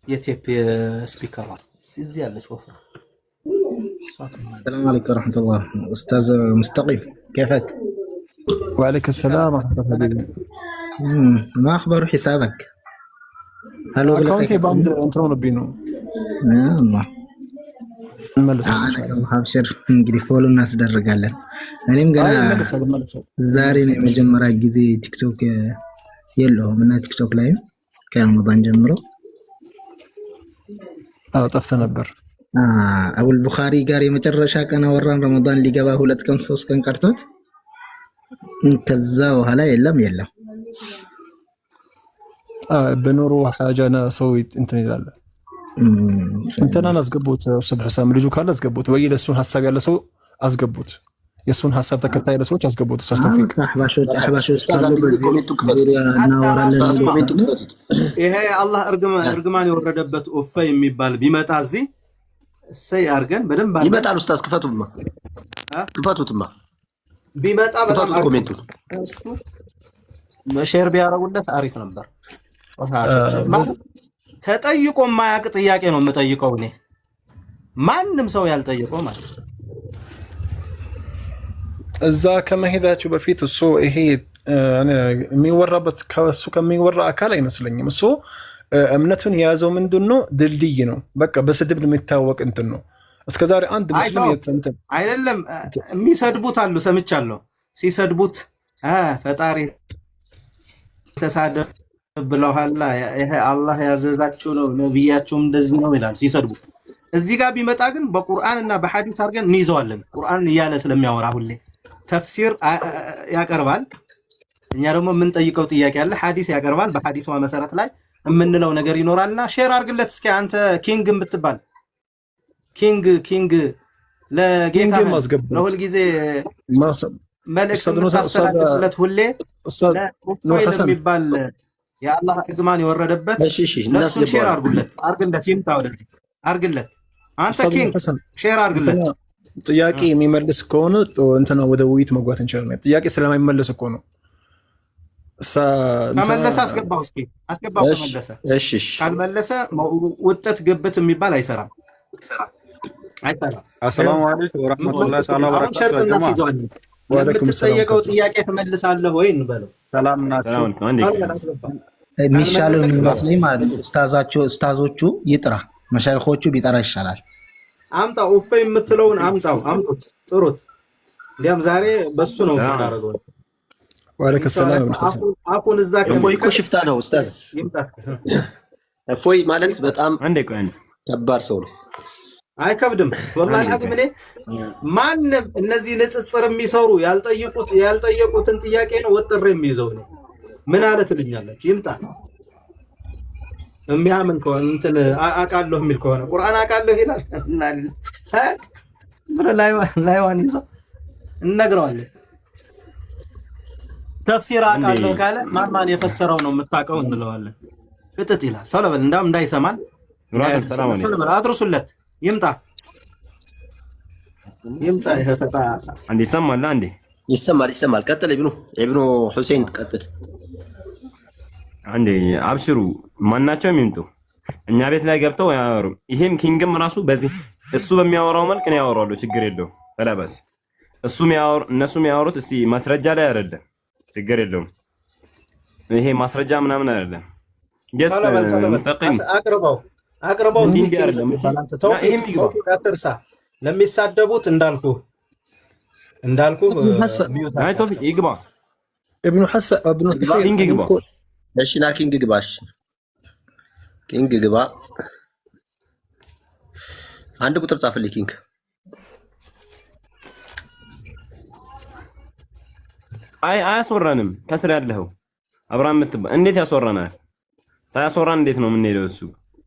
የቴፕ ስፒከር እዚህ ያለች ወፍራ። السلام عليكم ورحمة الله. أستاذ مستقيم كيفك؟ وعليك السلام ورحمة الله حبيبي. ما أخبار حسابك؟ هل أكونتي بعد انترون بينو الله أنا أبشر እንግዲህ ፎሎ እናስደርጋለን። እኔም ገና ዛሬ ነው የመጀመሪያ ጊዜ ቲክቶክ የለውም እና ቲክቶክ ላይ ከረመዳን ጀምሮ ጠፍተ ነበር። አቡል ቡኻሪ ጋር የመጨረሻ ቀን አወራን። ረመዳን ሊገባ 2 ቀን 3 ቀን ቀርቶት ከዛ በኋላ የለም በኑሩ ሐጃና ሰው እንትን ይላል። እንትናን አስገቡት ኡስታዝ ሁሳም ልጁ ካለ አስገቡት፣ ወይ ለሱን ሐሳብ ያለ ሰው አስገቡት፣ የሱን ሐሳብ ተከታይ ያለ ሰዎች አስገቡት። ኡስታዝ ተውፊቅ አህባሾች ካሉ በዚህ ዙሪያ እናወራለን። ይሄ አላህ እርግማን የወረደበት ኡፈ የሚባል ቢመጣ እዚህ እሰይ አርገን በደንብ ይመጣል። ኡስታዝ ክፈቱማ ቢመጣ በጣም ኮሜንቱ እሱ ሼር ቢያረጉለት አሪፍ ነበር። ተጠይቆ የማያውቅ ጥያቄ ነው የምጠይቀው እኔ፣ ማንም ሰው ያልጠየቀው ማለት ነው። እዛ ከመሄዳችሁ በፊት እሱ ይሄ የሚወራበት ከሱ ከሚወራ አካል አይመስለኝም። እሱ እምነቱን የያዘው ምንድነው? ድልድይ ነው። በቃ በስድብ የሚታወቅ እንትን ነው። እስከዛሬ አንድ ሙስሊም እንትን አይደለም የሚሰድቡት አሉ፣ ሰምቻለሁ። ሲሰድቡት ፈጣሪ ተሳደብ ብለዋል፣ ይሄ አላህ ያዘዛቸው ነው፣ ነብያቸውም እንደዚህ ነው ይላል ሲሰድቡ። እዚህ ጋር ቢመጣ ግን በቁርአን እና በሐዲስ አድርገን እንይዘዋለን። ቁርአን እያለ ስለሚያወራ ሁሌ ተፍሲር ያቀርባል። እኛ ደግሞ የምንጠይቀው ጥያቄ አለ፣ ሐዲስ ያቀርባል። በሐዲሷ መሰረት ላይ የምንለው ነገር ይኖራልና ሼር አድርግለት እስኪ። አንተ ኪንግ የምትባል ኪንግ ለጌታ ለሁል ጊዜ መልእክት የምታስተላልፍለት ሁሌ የሚባል የአላህ እርግማን የወረደበት ለሱን ሼር አርግለት ይምጣ ወደዚህ አርግለት። አንተ ኪንግ ሼር አርግለት። ጥያቄ የሚመልስ ከሆነ እንትና ወደ ውይይት መግባት እንችላለን። ጥያቄ ስለማይመለስ እኮ ነው። ከመለሰ አስገባው እስኪ አስገባው። ከመለሰ እሺ፣ ካልመለሰ ውጥት ግብት የሚባል አይሰራም። አሰላሙ አለይኩም ወራህመቱላሂ ወበረካቱሁ። የምትጠየቀው ጥያቄ ትመልሳለህ ወይ እንበለው። ሰላም ናቸው። የሚሻለው የሚመስለኝ ማለት ኡስታዞቹ ይጥራ፣ መሻይኾቹ ቢጠራ ይሻላል። አምጣ ኡፈ የምትለውን አምጡት፣ ጥሩት። እንዲያም ዛሬ በሱ ነው የምናደርገው። ወአለይኩም ሰላም። አፉን እዛ እፎይ እኮ ሽፍታ ነው ኡስታዝ። እፎይ ማለት በጣም ከባድ ሰው ነው። አይከብድም ወላሂ አግም። እኔ ማንም እነዚህ ንጽጽር የሚሰሩ ያልጠየቁትን ጥያቄ ነው ወጥሬ የሚይዘው ነው። ምን አለ ትልኛለች? ይምጣ የሚያምን ከሆነ እንትን አቃለሁ የሚል ከሆነ ቁርአን አቃለሁ ይላል ሳቅ ብለ ላይዋን ይዞ እንነግረዋለን። ተፍሲር አቃለሁ ካለ ማን የፈሰረው ነው የምታውቀው እንለዋለን። ፍጥጥ ይላል። ቶሎ በል እንዳይሰማን ቶሎ በል አድርሱለት። ይምጣ ይምጣ ይፈታ አንዴ ይሰማል አንዴ ይሰማል ቀጥል ኢብኑ ሁሴን ቀጥል አንዴ አብሽሩ ማናቸው የሚምጡ እኛ ቤት ላይ ገብተው ያወሩ ይሄም ኪንግም ራሱ በዚህ እሱ በሚያወራው መልክ ነው ያወራሉ ችግር የለውም ተላበስ እነሱ የሚያወሩት እስቲ ማስረጃ ላይ አይደለም ችግር የለውም ይሄ ማስረጃ ምናምን አይደለም ሙስተቂም አቅርበው አትርሳ ለሚሳደቡት እንዳልኩ አይ ቶፊቅ ይግባ ኢብኑ ሁሴን ኪንግ ይግባ እሺ ና ኪንግ ግባሽ ኪንግ ግባ አንድ ቁጥር ጻፍልኝ ኪንግ አያስወራንም ከስር ያለው አብርሃም ምትባ እንዴት ያስወራናል ሳያስወራን እንዴት ነው የምንሄደው እሱ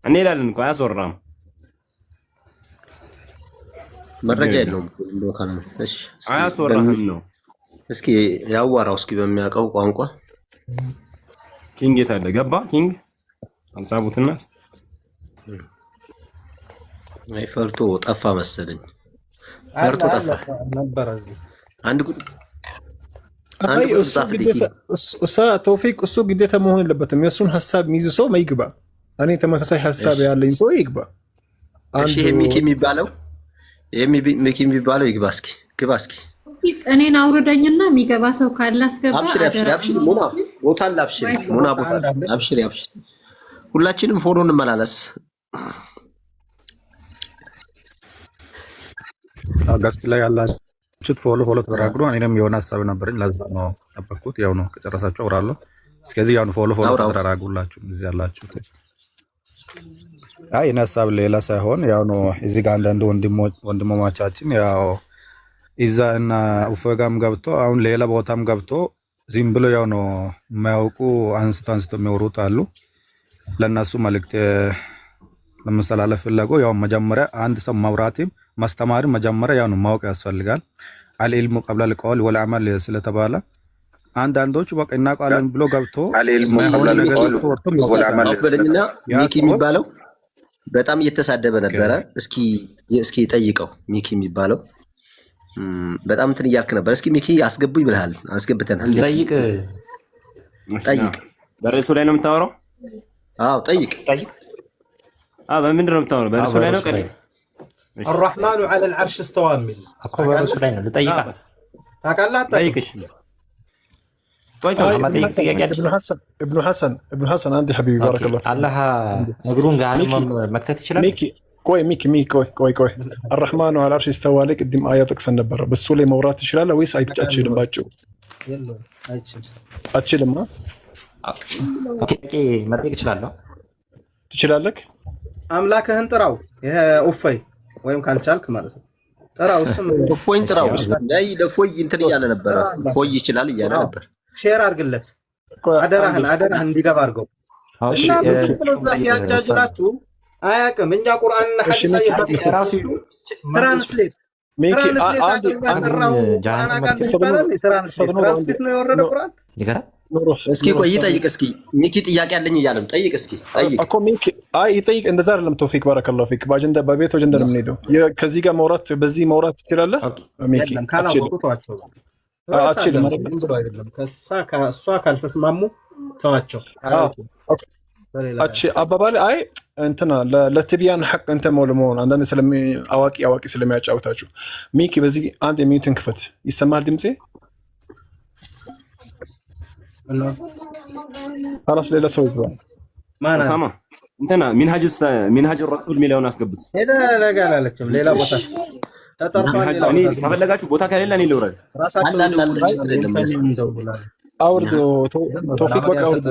እንሄዳለን እኮ አያስወራም መረጃ የለውም እንደው እሺ አያስወራህም ነው እስኪ ያዋራው እስኪ በሚያውቀው ቋንቋ ኪንግ የታለ ገባ ኪንግ አንሳቡትና ፈርቶ ጠፋ መሰለኝ ፈርቶ ጠፋ ነበር አንድ ቁጥር አይ እሱ ተውፊቅ እሱ ግዴታ መሆን የለበትም የእሱን ሀሳብ የሚይዝ ሰው ማይግባ እኔ ተመሳሳይ ሀሳብ ያለኝ ሰው ይግባ እሺ ሚኪ የሚባለው ይግባ እስኪ ግባ እስኪ እኔን አውርደኝና የሚገባ ሰው ካለ አስገባ አብሽሪ ቦታን ላብሽሪ ሙና ቦታን አብሽሪ ሁላችንም ፎሎ እንመላለስ አጋስት ላይ ያላችሁት ፎሎ ተደራግሩ እኔንም የሆነ ሀሳብ ነበርኝ ለዛ ነው ተጠበቅኩት ያው ነው ከጨረሳችሁ አውራለሁ እስከዚህ ያው ፎሎ ተደራጉላችሁ እዚህ ያላችሁት አይ እኔ ሀሳብ ሌላ ሳይሆን ያው ነው እዚህ ጋር አንዳንድ ወንድሞቻችን ያው ኢዛ እና ኡፈጋም ገብቶ አሁን ሌላ ቦታም ገብቶ ዝም ብሎ ያው ነው የማያውቁ አንስቶ የሚወሩት አሉ ለነሱ መልእክት ለማስተላለፍ ፍለጎ ያው መጀመሪያ አንድ ሰው ማውራትም ማስተማርም መጀመሪያ ያው ነው ማወቅ ያስፈልጋል አልዕልሙ ቀብለ ልቀውል ወልዓመል ስለተባለ አንዳንዶቹ በቃ እናውቃለን ብሎ ገብቶ አልዕልሙ ቀብለ ልቀውል ወልዓመል ሚኪ የሚባለው በጣም እየተሳደበ ነበረ እስኪ ጠይቀው ሚኪ የሚባለው በጣም እንትን እያልክ ነበር እስኪ ሚኪ አስገቡኝ ብለሃል አስገብተናል ጠይቅ በርዕሱ ላይ ነው የምታወራው አዎ ጠይቅ በምንድን ነው የምታወራው በርዕሱ ላይ ነው ቀሪ الرحمن على العرش استوى من እኮ በርዕሱ ላይ ነው ልጠይቃ ታውቃለህ ጠይቅሽ ابن حسن عندي حبيبي بارك الله فيك الله እግሩን ጋር መክተት ይችላል ቆይ الرحمن على العرش استوى لك قدم آية تقصن ነበር በሱ ላይ መውራት ይችላል ወይስ አይቻችልም ባጭው አይችልም መጠየቅ ይችላል ትችላለህ አምላክህን ጥራው ይሄ ኡፈይ ወይም ካልቻልክ ማለት ነው ጥራው እሱም ኡፈይን ጥራው ላይ ለፎይ እንትን እያለ ነበር ፎይ ይችላል እያለ ነበር ሼር አድርግለት አደራህን እንዲገባ አድርገው እና ስለዛ ሲያጃጅላችሁ አያውቅም እኛ ቁርአንና ሐዲስ አይፈጥራሱ ትራንስሌት ነው የወረደ ቁርአን እስኪ ቆይ ጠይቅ እስኪ ሚኪ ጥያቄ አለኝ እያለም ጠይቅ እስኪ ጠይቅ እኮ ሚኪ ይጠይቅ እንደዛ አይደለም ተውፊቅ ባረከላሁ ፊክ በአጀንዳ በቤት ወጀንዳ ነው የምንሄደው ከዚህ ጋር ማውራት በዚህ ማውራት ትችላለህ ሚኪ ካላወቁቷቸው አችልም አይደለም ከሷ ካልተስማሙ ተዋቸው አባባል አይ እንትና ለትቢያን ሐቅ እንተ መሆን አንዳንድ አዋቂ ስለሚያጫውታችሁ ሚኪ በዚህ አንድ የሚዩትን ክፈት ይሰማል ድምጼ خلاص ሌላ ሰው ይባል ማና ሰማ እንትና ሚንሃጅ الرسول ሚለውን አስገቡት ሄደ ለጋላለችም ሌላ ቦታ ተጠርቷል እኔ ተፈለጋችሁ ቦታ ከሌለ እኔ ልውረድ ራሳቸው አውርዶ ተውፊቅ በቃ አውርዶ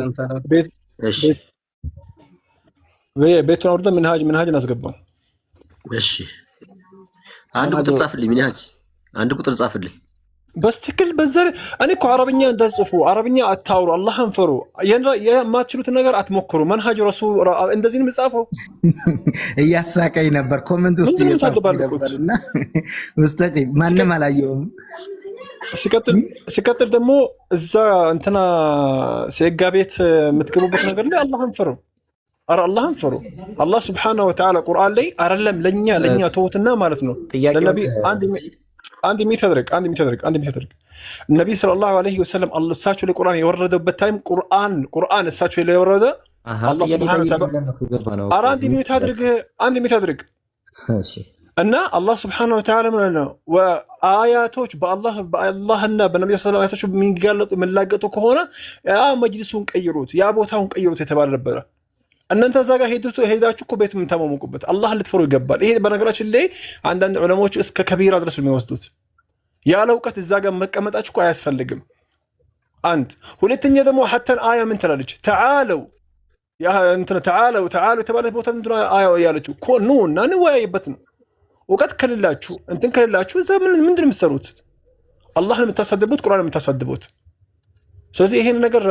ቤቱን አውርዶ ሚንሃጅን አስገባው እሺ አንድ ቁጥር ጻፍልኝ ሚንሃጅ አንድ ቁጥር ጻፍልኝ በስትክል በዘር እኔ እኮ አረብኛ እንዳጽፉ አረብኛ አታውሩ አላህን ፍሩ የማትችሉት ነገር አትሞክሩ መንሃጅ ረሱል እንደዚህ ነው የምጻፈው እያሳቀኝ ነበር ኮሜንት ውስጥ እየጻፍኩና ውስጠቂ ማንም አላየውም ሲቀጥል ደግሞ እዛ እንትና ሴጋ ቤት የምትገቡበት ነገር ላይ አላህን ፍሩ ኧረ አላህን ፍሩ። አላህ ስብሓነሁ ወተዓላ ቁርአን ላይ አይደለም ለእኛ ተውትና ማለት ነው ለነቢ አንድ የሚተድርግ ነቢይ ሰለላሁ ዐለይሂ ወሰለም እሳቸው ላይ ቁርአን የወረደበት ታይም ቁርአን እሳቸው ላይ የወረደ አላህ ስብሓነሁ ወተዓላ ኧረ አንድ የሚተድርግ እና አላህ ስብሓነሁ ወተዓላ ማለት ነው አያቶች በአላህና በነቢዩ ሰለላሁ ዐለይሂ ወሰለም የሚጋለጡ የሚላገጡ ከሆነ ያ መጅሊሱን ቀይሩት፣ ያ ቦታውን ቀይሩት የተባለ ነበረ። እናንተ እዛ ጋር ሄዳችሁ እኮ ቤት የምታሟሙቁበት አላህ ልትፈሩ ይገባል። ይሄ በነገራችን ላይ አንዳንድ ዑለማዎች እስከ ከቢራ ድረስ የሚወስዱት ያለ እውቀት እዛ ጋር መቀመጣችሁ እኮ አያስፈልግም። አንድ ሁለተኛ ደግሞ ሐተን አያ ምን ትላለች? ተዓለው የተባለ ቦታ ምንድን ነው አያ ያለችው? ኑ እና እንወያይበት ነው። እውቀት ከሌላችሁ እንትን ከሌላችሁ እዛ ምንድን የምትሰሩት? አላህን የምታሳድቡት ቁርአን የምታሳድቡት። ስለዚህ ይሄን ነገር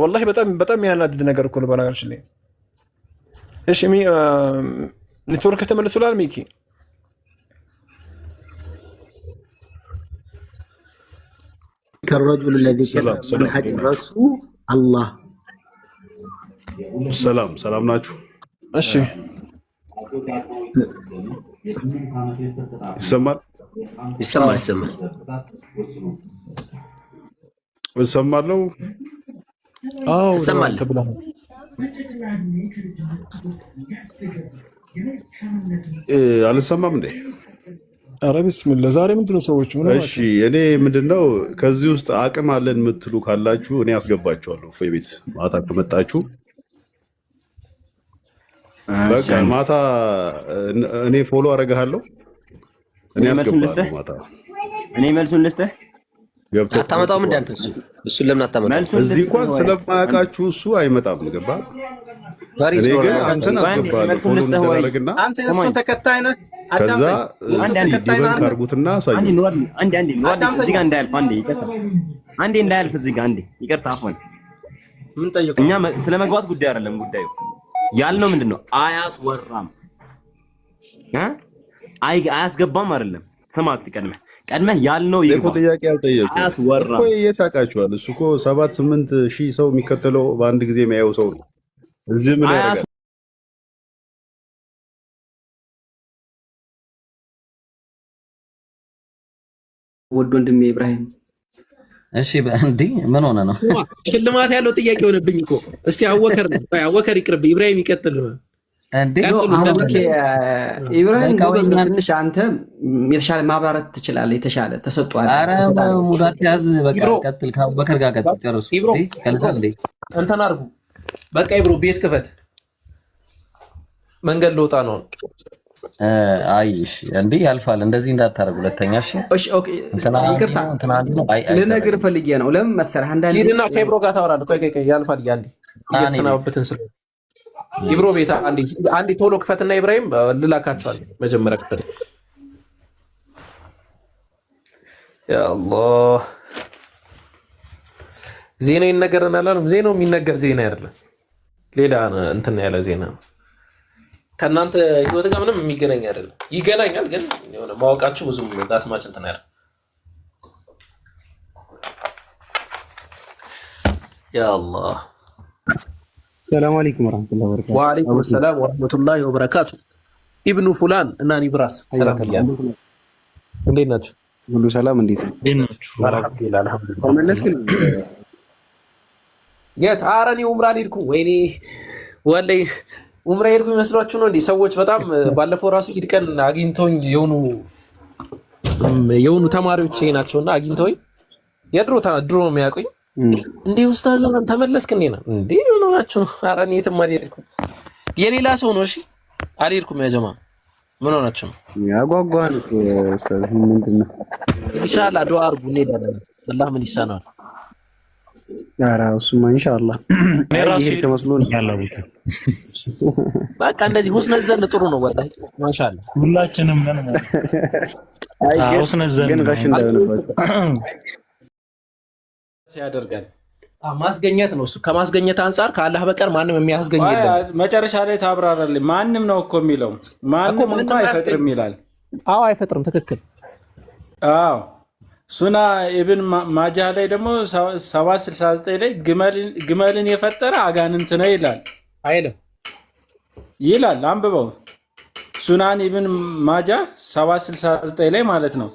ወላሂ በጣም ያናድድ ነገር እኮ ነው በነገራችን ላይ። እሺ ኔትወርክ ተመልሶላል ሚኪ? ከረጁል الذي كان حج الرسول الله ሰላም ናችሁ? እሺ ይሰማል? እሰማለሁ። አዎ ተብሏል። አልሰማም እንዴ? ኧረ ቢስሚላህ ዛሬ ምንድነው ሰዎች ምን? እሺ እኔ ምንድነው ከዚህ ውስጥ አቅም አለን የምትሉ ካላችሁ እኔ አስገባችኋለሁ። እፎይ ቤት ማታ ከመጣችሁ በቃ ማታ እኔ ፎሎ አደርግሃለሁ። እኔ አስገባለሁ ማታ። እኔ መልሱን ልስጥህ። አታመጣውም እንዳንተ እሱ ለምን አታመጣው? እዚህ እንኳን ስለማያውቃችሁ እሱ አይመጣም። ገባ? እኔ ግን አንተን አስገባለሁ ፎሎ እንደረግና አንተ እሱ ተከታይ ነህ። ከዛ ዲበንክ አድርጉትና አሳዩ። አንዴ እዚህ ጋር እንዳያልፍ እንዳያልፍ እዚህ ጋር ይቅርታ አፎን ምን ጠይቀው? እኛ ስለ መግባት ጉዳይ አይደለም ጉዳዩ ያልነው ምንድነው? አያስወራም አያስገባም አይደለም። ስማ እስቲ ቀድመህ ያልነው ይሄ ጥያቄ አልጠየቁም። አያስወራም እኮ የታውቃችኋል። እሱ እኮ 7-8 ሺህ ሰው የሚከተለው በአንድ ጊዜ የሚያየው ሰው ነው። እዚህ ምን ያደርጋል? ወድ ወንድሜ ኢብራሂም እሺ እንዴ ምን ሆነ ነው? ሽልማት ያለው ጥያቄ ሆነብኝ እኮ። እስቲ አወከር ይቅርብ፣ ኢብራሂም ይቀጥል። እንዴ ኢብራሂም ጎበዝ ነው። ትንሽ አንተ የተሻለ ማብራራት ትችላለህ። የተሻለ ተሰጥቷል። አረ ሙዳት ያዝ በቃ ቀጥል። ከአቡበከር ጋር ቀጥል። ጨርሱ እንዴ እንትን አድርጉ በቃ። ኢብሮ ቤት ክፈት፣ መንገድ ልወጣ ነው። አይ እሺ እንዴ ያልፋል። እንደዚህ እንዳታረጉ ሁለተኛ። እሺ ኦኬ ይቅርታ ልነግርህ ፈልጌ ነው። ለምን መሰለህ አንዳንዴ ኪድና ከኢብሮ ጋር ታወራለህ። ቆይ ያልፋል። ያንዴ እየተሰናበትን ስለ ኢብሮ ቤታ አንዴ ቶሎ ክፈትና ኢብራሂም ልላካቸዋል። መጀመሪያ ክፈት። ያ አላህ ዜና ይነገረናል አላለም? ዜናው የሚነገር ዜና አይደለም፣ ሌላ እንትን ያለ ዜና ከእናንተ ህይወት ጋር ምንም የሚገናኝ አይደለም። ይገናኛል ግን የሆነ ማወቃችሁ ብዙም ዳትማች እንትን አይደለም። ያ አላህ ሰላም አለይኩም ወራህመቱላሂ ወበረካቱ። ወአለይኩም ሰላም ወራህመቱላሂ ወበረካቱ። ኢብኑ ፉላን እና ኒብራስ ሰላም ይላል። እንዴት ናችሁ? ሁሉ ሰላም? እንዴት ናችሁ? አልሐምዱሊላህ። ተመለስክ? የት? ኧረ እኔ ኡምራ አልሄድኩም። ወይኔ ወላሂ ኡምራ ሄድኩ ይመስሏችሁ ነው እንዴ? ሰዎች በጣም ባለፈው ራሱ ኢድ ቀን አግኝተውኝ የሆኑ ተማሪዎች ናቸውና አግኝተውኝ ድሮ የሚያውቁኝ እንዴ ኡስታዝ ተመለስክ እንዴ ነው እንዴ ሆናችሁ? ኧረ እኔ የትም አልሄድኩም። የሌላ ሰው ነው። እሺ አልሄድኩም። ያ ጀማ ምን ሆናችሁ ነው? ያጓጓል እኮ ኡስታዝ። ምንድነው? ኢንሻአላህ ዱአ አድርጉ እንሄዳለን። አላህ ምን ይሳናል? ኧረ እሱማ ኢንሻአላህ ይሄ ከመስሎን በቃ እንደዚህ ሙስነዘን ጥሩ ነው ወላሂ ማሻአላህ። ሁላችንም ነን ማለት ሙስነዘን ግን ጋሽ እንዳይሆንበት ያደርጋል። ማስገኘት ነው እሱ። ከማስገኘት አንፃር ከአላህ በቀር ማንም የሚያስገኝ የለም። መጨረሻ ላይ ታብራራለህ። ማንም ነው እኮ የሚለው ማንም እንኳን አይፈጥርም ይላል። አዎ አይፈጥርም። ትክክል። አዎ ሱና ኢብን ማጃ ላይ ደግሞ 769 ላይ ግመልን የፈጠረ አጋንንት ነው ይላል። አይልም። ይላል አንብበው። ሱናን ኢብን ማጃ 769 ላይ ማለት ነው።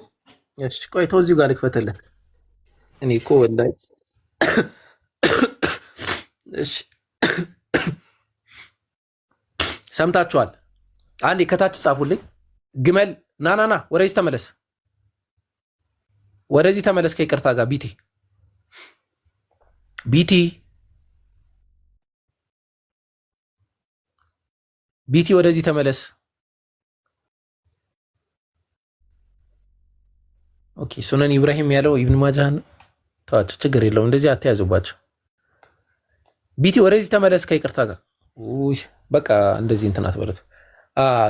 እሺ ቆይ ተወዚው ጋር ልክፈተልህ። እኔ እኮ ወላሂ እሺ ሰምታችኋል። አንዴ ከታች ጻፉልኝ። ግመል ና ወደዚህ ተመለስ፣ ወደዚህ ተመለስ። ከይቅርታ ጋር ቢቲ ወደዚህ ተመለስ። ኦኬ ሱነን ኢብራሂም ያለው ኢብን ማጃህ ተዋቸው፣ ችግር የለውም። እንደዚህ አትያዙባቸው። ቢቲ ወደዚህ ተመለስ ከይቅርታ ጋር። ውይ በቃ እንደዚህ እንትን አትበሉት።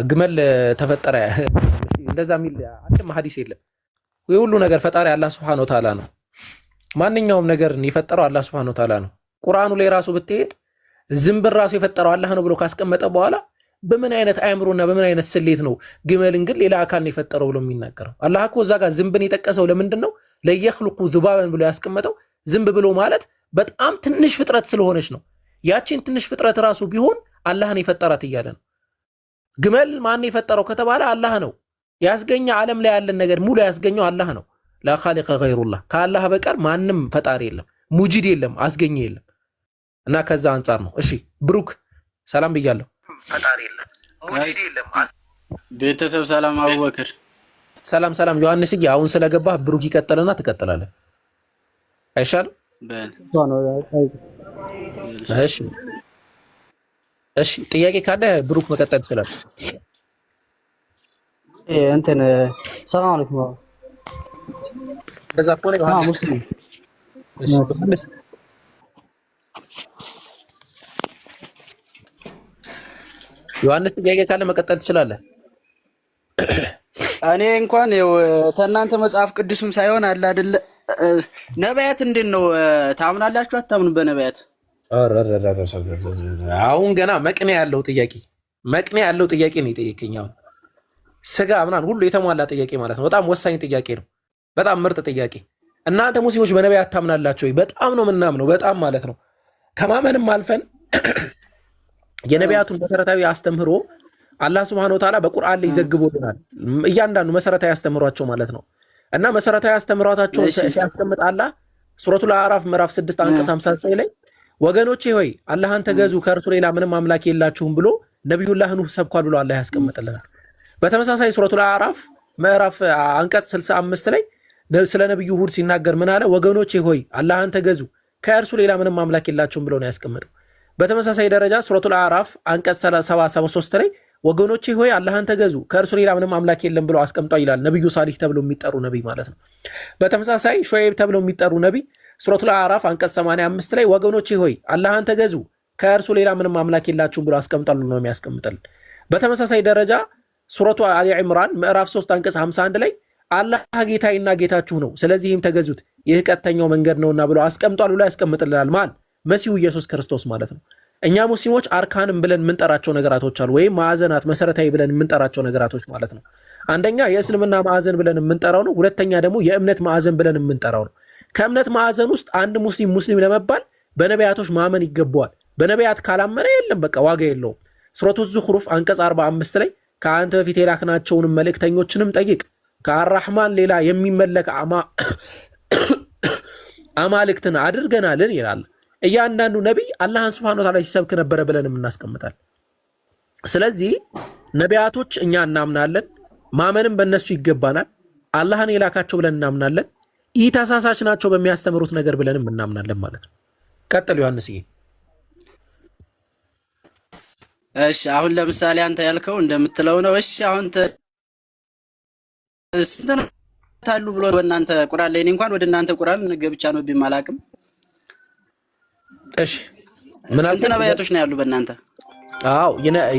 ግመል ተፈጠረ እንደዛ የሚል አንድም ሐዲስ የለም። የሁሉ ነገር ፈጣሪ አላህ Subhanahu Wa Ta'ala ነው። ማንኛውም ነገር የፈጠረው አላህ Subhanahu Wa Ta'ala ነው። ቁርአኑ ላይ ራሱ ብትሄድ ዝንብን ራሱ የፈጠረው አላህ ነው ብሎ ካስቀመጠ በኋላ በምን አይነት አእምሮና በምን አይነት ስሌት ነው ግመልን ግን ሌላ አካል ነው የፈጠረው ብሎ የሚናገረው? አላህ እኮ እዛ ጋር ዝንብን የጠቀሰው ለምንድን ነው? ለየኽልቁ ዙባበን ብሎ ያስቀመጠው። ዝንብ ብሎ ማለት በጣም ትንሽ ፍጥረት ስለሆነች ነው። ያቺን ትንሽ ፍጥረት ራሱ ቢሆን አላህን የፈጠራት እያለ ነው። ግመል ማን የፈጠረው ከተባለ አላህ ነው። ያስገኘ ዓለም ላይ ያለን ነገር ሙሉ ያስገኘው አላህ ነው። ላ ኻሊቀ ገይሩላህ፣ ከአላህ በቀር ማንም ፈጣሪ የለም፣ ሙጂድ የለም፣ አስገኘ የለም። እና ከዛ አንጻር ነው። እሺ ብሩክ ሰላም ብያለሁ። ፈጣሪ የለም፣ ሙጂድ የለም። ቤተሰብ ሰላም። አቡበክር ሰላም። ዮሐንስዬ አሁን ስለገባህ ብሩክ ይቀጥልና ትቀጥላለህ አይሻልም? እሺ ጥያቄ ካለ ብሩክ መቀጠል ይችላል። እንትን ሰላም አለይኩም በዛ ኮኔ ዮሐንስ ጥያቄ ካለ መቀጠል ትችላለህ። እኔ እንኳን ተናንተ መጽሐፍ ቅዱስም ሳይሆን አለ አይደለ ነቢያት እንዴት ነው ታምናላችሁ አታምኑ? በነቢያት አሁን ገና መቅኔ ያለው ጥያቄ ነው የጠየቀኝ። አሁን ስጋ ምናምን ሁሉ የተሟላ ጥያቄ ማለት ነው። በጣም ወሳኝ ጥያቄ ነው። በጣም ምርጥ ጥያቄ። እናንተ ሙስሊሞች በነቢያት ታምናላችሁ ወይ? በጣም ነው የምናምነው። በጣም ማለት ነው። ከማመንም አልፈን የነቢያቱን መሰረታዊ አስተምህሮ አላህ Subhanahu Wa Ta'ala በቁርአን ላይ ዘግቦልናል። እያንዳንዱ መሰረታዊ አስተምህሯቸው ማለት ነው። እና መሰረታዊ አስተምህሯቸው ሲያስቀምጥ አላህ ሱረቱል አዕራፍ ምዕራፍ 6 አንቀጽ 59 ላይ ወገኖቼ ሆይ አላህን ተገዙ ከእርሱ ሌላ ምንም አምላክ የላችሁም ብሎ ነብዩላህ ኑህ ሰብኳል ብሎ አላህ ያስቀምጥልናል። በተመሳሳይ ሱረቱል አዕራፍ ምዕራፍ አንቀጽ 65 ላይ ስለ ነብዩ ሁድ ሲናገር ምን አለ? ወገኖቼ ሆይ አላህን ተገዙ ከእርሱ ሌላ ምንም አምላክ የላችሁም ብሎ ነው ያስቀምጠው። በተመሳሳይ ደረጃ ሱረቱል አዕራፍ አንቀጽ 73 ላይ ወገኖቼ ሆይ አላህን ተገዙ ከእርሱ ሌላ ምንም አምላክ የለም ብሎ አስቀምጧል ይላል። ነብዩ ሳሊህ ተብለው የሚጠሩ ነብይ ማለት ነው። በተመሳሳይ ሹዐይብ ተብለው የሚጠሩ ነብይ ሱረቱል አዕራፍ አንቀጽ 85 ላይ ወገኖቼ ሆይ አላህን ተገዙ ከእርሱ ሌላ ምንም አምላክ የላችሁም ብሎ አስቀምጧል ነው የሚያስቀምጥልን። በተመሳሳይ ደረጃ ሱረቱ አሊ ኢምራን ምዕራፍ 3 አንቀጽ 51 ላይ አላህ ጌታዬና ጌታችሁ ነው ስለዚህም ተገዙት ይህ ቀጥተኛው መንገድ ነውና ብሎ አስቀምጧል ብሎ ያስቀምጥልናል። ማን? መሲሁ ኢየሱስ ክርስቶስ ማለት ነው። እኛ ሙስሊሞች አርካንም ብለን የምንጠራቸው ነገራቶች አሉ፣ ወይም ማዕዘናት መሰረታዊ ብለን የምንጠራቸው ነገራቶች ማለት ነው። አንደኛ የእስልምና ማዕዘን ብለን የምንጠራው ነው። ሁለተኛ ደግሞ የእምነት ማዕዘን ብለን የምንጠራው ነው። ከእምነት ማዕዘን ውስጥ አንድ ሙስሊም ለመባል በነቢያቶች ማመን ይገባዋል። በነቢያት ካላመነ የለም በቃ ዋጋ የለውም። ሱረቱ ዙኽሩፍ አንቀጽ 45 ላይ ከአንተ በፊት የላክናቸውንም መልእክተኞችንም ጠይቅ ከአራህማን ሌላ የሚመለክ አማልክትን አድርገናልን ይላል። እያንዳንዱ ነቢይ አላህን Subhanahu Wa Ta'ala ሲሰብክ ነበረ ብለን እናስቀምጣለን። ስለዚህ ነቢያቶች እኛ እናምናለን፣ ማመንም በእነሱ ይገባናል። አላህን የላካቸው ብለን እናምናለን። ኢተሳሳች ናቸው በሚያስተምሩት ነገር ብለንም እናምናለን ማለት ነው። ቀጥል ዮሐንስዬ። እሺ አሁን ለምሳሌ አንተ ያልከው እንደምትለው ነው። እሺ አሁን ስንት ነው ታሉ ብሎ በእናንተ ቁርአን ላይ እንኳን ወደ እናንተ ቁርአን ገብቻ ነው ቢማላቅም እሺ ምን ስንት ነቢያቶች ነው ያሉ በእናንተ? አዎ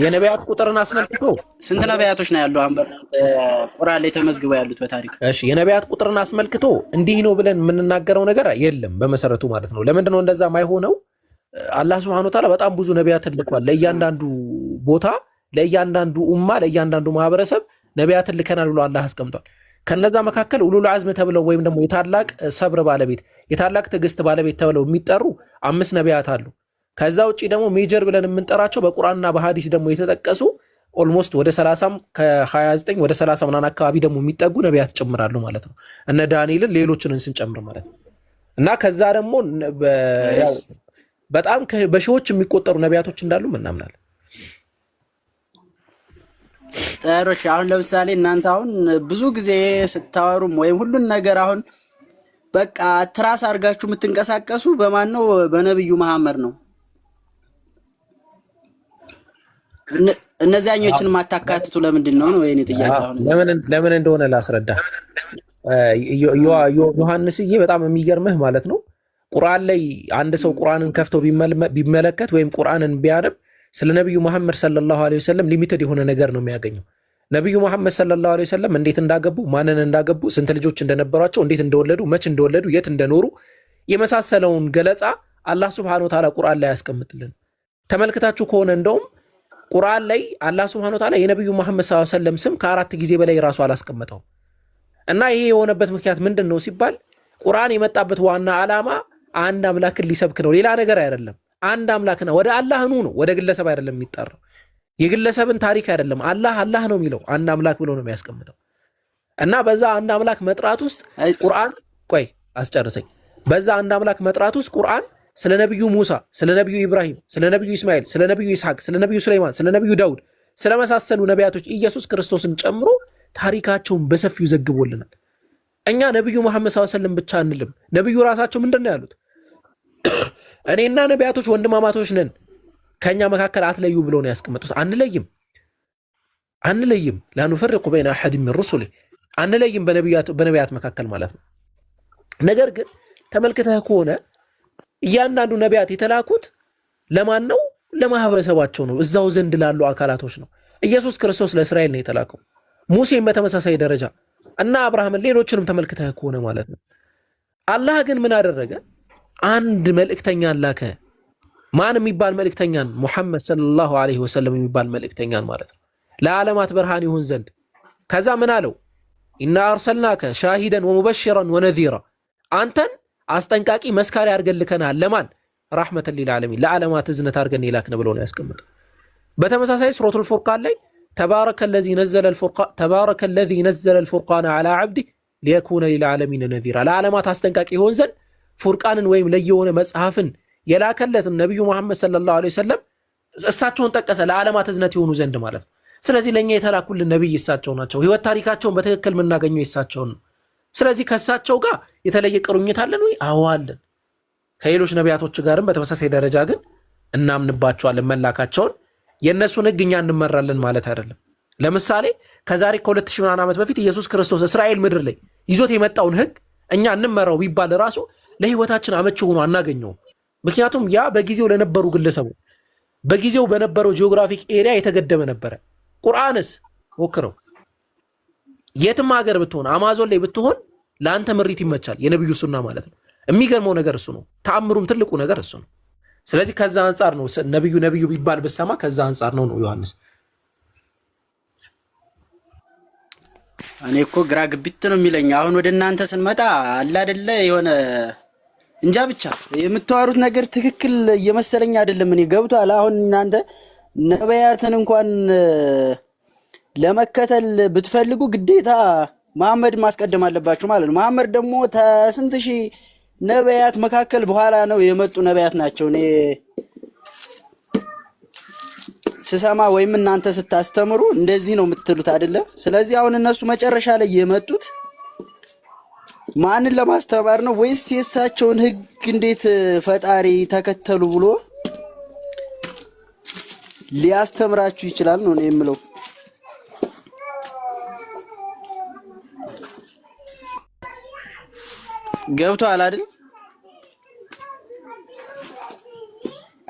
የነቢያት ቁጥርን አስመልክቶ ስንት ነቢያቶች ነው ያሉ አሁን በእናንተ ቁርአን ላይ ተመዝግበው ያሉት በታሪክ? እሺ የነቢያት ቁጥርን አስመልክቶ እንዲህ ነው ብለን የምንናገረው ነገር የለም በመሰረቱ ማለት ነው። ለምንድን ነው እንደዛ ማይሆነው? አላህ Subhanahu Wa Ta'ala በጣም ብዙ ነቢያትን ልኳል። ለእያንዳንዱ ቦታ፣ ለእያንዳንዱ ኡማ፣ ለእያንዳንዱ ማህበረሰብ ነቢያትን ልከናል ብሎ አላህ አስቀምጧል። ከነዛ መካከል ኡሉል አዝም ተብለው ወይም ደግሞ የታላቅ ሰብር ባለቤት የታላቅ ትዕግስት ባለቤት ተብለው የሚጠሩ 5 ነቢያት አሉ። ከዛ ውጪ ደግሞ ሜጀር ብለን የምንጠራቸው በቁርአንና በሐዲስ ደግሞ የተጠቀሱ ኦልሞስት ወደ 30 ከ29 ወደ 30 ምናምን አካባቢ ደግሞ የሚጠጉ ነቢያት ጨምራሉ ማለት ነው። እነ ዳንኤልን ሌሎችን ስንጨምር ማለት ነው። እና ከዛ ደግሞ በጣም በሺዎች የሚቆጠሩ ነቢያቶች እንዳሉ እናምናለን። ጥሩሽ አሁን ለምሳሌ እናንተ አሁን ብዙ ጊዜ ስታወሩም ወይም ሁሉን ነገር አሁን በቃ ትራስ አድርጋችሁ የምትንቀሳቀሱ በማን ነው? በነብዩ መሐመድ ነው። እነዚያኞችን ማታካትቱ ለምንድን ነው የኔ ጥያቄ። አሁን ለምን እንደሆነ ላስረዳ። ዮሐንስዬ በጣም የሚገርምህ ማለት ነው ቁርአን ላይ አንድ ሰው ቁርአንን ከፍቶ ቢመለከት ወይም ቁርአንን ቢያነብ ስለ ነብዩ መሐመድ ሰለላሁ ዐለይሂ ወሰለም ሊሚትድ የሆነ ነገር ነው የሚያገኘው። ነብዩ መሐመድ ሰለላሁ ዐለይሂ ወሰለም እንዴት እንዳገቡ፣ ማንን እንዳገቡ፣ ስንት ልጆች እንደነበሯቸው፣ እንዴት እንደወለዱ፣ መች እንደወለዱ፣ የት እንደኖሩ የመሳሰለውን ገለጻ አላህ ሱብሓነሁ ወተዓላ ቁርአን ላይ ያስቀምጥልን። ተመልክታችሁ ከሆነ እንደውም ቁርአን ላይ አላህ ሱብሓነሁ ወተዓላ የነብዩ መሐመድ ሰለላሁ ዐለይሂ ወሰለም ስም ከ4 ጊዜ በላይ ራሱ አላስቀመጠው እና ይሄ የሆነበት ምክንያት ምንድነው ሲባል ቁርአን የመጣበት ዋና ዓላማ አንድ አምላክን ሊሰብክ ነው፣ ሌላ ነገር አይደለም። አንድ አምላክ ነው፣ ወደ አላህ ነው፣ ወደ ግለሰብ አይደለም የሚጠራው። የግለሰብን ታሪክ አይደለም አላህ አላህ ነው የሚለው፣ አንድ አምላክ ብሎ ነው የሚያስቀምጠው። እና በዛ አንድ አምላክ መጥራት ውስጥ ቁርአን ቆይ አስጨርሰኝ። በዛ አንድ አምላክ መጥራት ውስጥ ቁርአን ስለ ነብዩ ሙሳ፣ ስለ ነብዩ ኢብራሂም፣ ስለ ነብዩ ኢስማኤል፣ ስለ ነብዩ ኢስሐቅ፣ ስለ ነብዩ ሱለይማን፣ ስለ ነብዩ ዳውድ፣ ስለመሳሰሉ ነቢያቶች ኢየሱስ ክርስቶስን ጨምሮ ታሪካቸውን በሰፊው ዘግቦልናል። እኛ ነብዩ መሐመድ ሰለላሁ ዐለይሂ ወሰለም ብቻ አንልም። ነብዩ ራሳቸው ምንድነው ያሉት? እኔና ነቢያቶች ወንድማማቶች ነን፣ ከኛ መካከል አትለዩ ብሎ ነው ያስቀመጡት። አንለይም ላኑፈርቁ በይነ አሐድ ሚን ሩሱሊ፣ አንለይም በነቢያት መካከል ማለት ነው። ነገር ግን ተመልክተህ ከሆነ እያንዳንዱ ነቢያት የተላኩት ለማን ነው? ለማህበረሰባቸው ነው፣ እዛው ዘንድ ላሉ አካላቶች ነው። ኢየሱስ ክርስቶስ ለእስራኤል ነው የተላከው፣ ሙሴም በተመሳሳይ ደረጃ እና አብርሃምን ሌሎችንም ተመልክተህ ከሆነ ማለት ነው። አላህ ግን ምን አደረገ? አንድ መልእክተኛን ላከ። ማን የሚባል መልእክተኛን? ሙሐመድ ሰለላሁ ዐለይሂ ወሰለም የሚባል መልእክተኛን ማለት ነው፣ ለዓለማት ብርሃን ይሁን ዘንድ። ከዛ ምን አለው? ኢና አርሰልናከ ሻሂደን ወሙበሽረን ወነዚራ፣ አንተን አስጠንቃቂ መስካሪ አድርገን ልከናል። ለማን? ረሕመተን ሊልዓለሚን፣ ለዓለማት እዝነት አድርገን የላክን ብሎ ነው ያስቀምጠው። በተመሳሳይ ሱረቱል ፉርቃን ላይ ተባረከ ለዚ ነዘለ አልፉርቃነ ዐላ ዐብዲህ ሊየኩነ ሊልዓለሚን ነዚራ፣ ለዓለማት አስጠንቃቂ ይሆን ዘንድ ፉርቃንን ወይም ለየሆነ መጽሐፍን የላከለትን ነብዩ መሐመድ ሰለላሁ ዐለይሂ ወሰለም እሳቸውን ጠቀሰ፣ ለዓለማት እዝነት የሆኑ ዘንድ ማለት ነው። ስለዚህ ለኛ የተላኩልን ነብይ እሳቸው ናቸው። ህይወት ታሪካቸውን በትክክል የምናገኘው እሳቸውን ነው። ስለዚህ ከእሳቸው ጋር የተለየ ቅሩኝት አለን ወይ? አዎ አለን። ከሌሎች ነቢያቶች ጋርም በተመሳሳይ ደረጃ ግን እናምንባቸዋለን መላካቸውን። የእነሱን ህግ እኛ እንመራለን ማለት አይደለም። ለምሳሌ ከዛሬ ከ2000 ዓመት በፊት ኢየሱስ ክርስቶስ እስራኤል ምድር ላይ ይዞት የመጣውን ህግ እኛ እንመራው ቢባል ራሱ ለህይወታችን አመቺ ሆኖ አናገኘውም። ምክንያቱም ያ በጊዜው ለነበሩ ግለሰቡ በጊዜው በነበረው ጂኦግራፊክ ኤሪያ የተገደበ ነበረ። ቁርአንስ ሞክረው የትም ሀገር ብትሆን አማዞን ላይ ብትሆን ለአንተ ምሪት ይመቻል፣ የነብዩ ሱና ማለት ነው። የሚገርመው ነገር እሱ ነው። ተአምሩም ትልቁ ነገር እሱ ነው። ስለዚህ ከዛ አንፃር ነው ነብዩ ቢባል በሰማ ከዛ አንፃር ነው ዮሐንስ። እኔ እኮ ግራ ግብት ነው የሚለኝ። አሁን ወደ እናንተ ስንመጣ አለ አይደለ የሆነ እንጃ ብቻ የምታወሩት ነገር ትክክል እየመሰለኝ አይደለም። እኔ ገብቷል። አሁን እናንተ ነቢያትን እንኳን ለመከተል ብትፈልጉ ግዴታ መሐመድ ማስቀደም አለባችሁ ማለት ነው። መሐመድ ደግሞ ከስንት ሺህ ነቢያት መካከል በኋላ ነው የመጡ ነቢያት ናቸው እኔ ስሰማ፣ ወይም እናንተ ስታስተምሩ እንደዚህ ነው የምትሉት አይደለ? ስለዚህ አሁን እነሱ መጨረሻ ላይ የመጡት ማንን ለማስተማር ነው? ወይስ የእሳቸውን ህግ እንዴት ፈጣሪ ተከተሉ ብሎ ሊያስተምራችሁ ይችላል ነው የምለው። ገብቷል አይደል?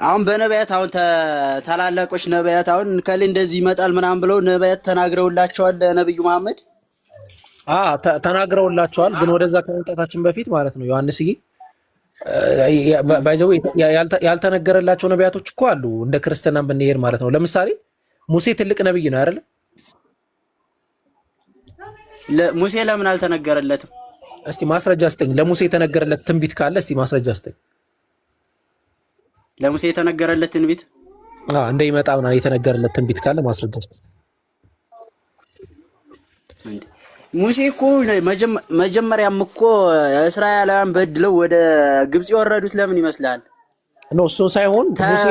አሁን በነቢያት አሁን ታላላቆች ነቢያት አሁን ከሌ እንደዚህ ይመጣል ምናምን ብለው ነቢያት ተናግረውላቸዋል ለነብዩ መሐመድ ተናግረውላቸዋል። ግን ወደዛ ከመምጣታችን በፊት ማለት ነው ዮሐንስዬ ባይዘው ያልተነገረላቸው ነቢያቶች እኮ አሉ። እንደ ክርስቲያናም ብንሄድ ማለት ነው። ለምሳሌ ሙሴ ትልቅ ነብይ ነው አይደል? ሙሴ ለምን አልተነገረለትም? እስቲ ማስረጃ ስጠኝ። ለሙሴ የተነገረለት ትንቢት ካለ እስቲ ማስረጃ ስጠኝ። ለሙሴ የተነገረለት ትንቢት እንደሚመጣ ምናምን የተነገረለት ትንቢት ካለ ማስረጃ ሙሴ እኮ መጀመሪያም እኮ እስራኤላውያን በድለው ወደ ግብጽ የወረዱት ለምን ይመስላል? ነው እሱ ሳይሆን ሙሴ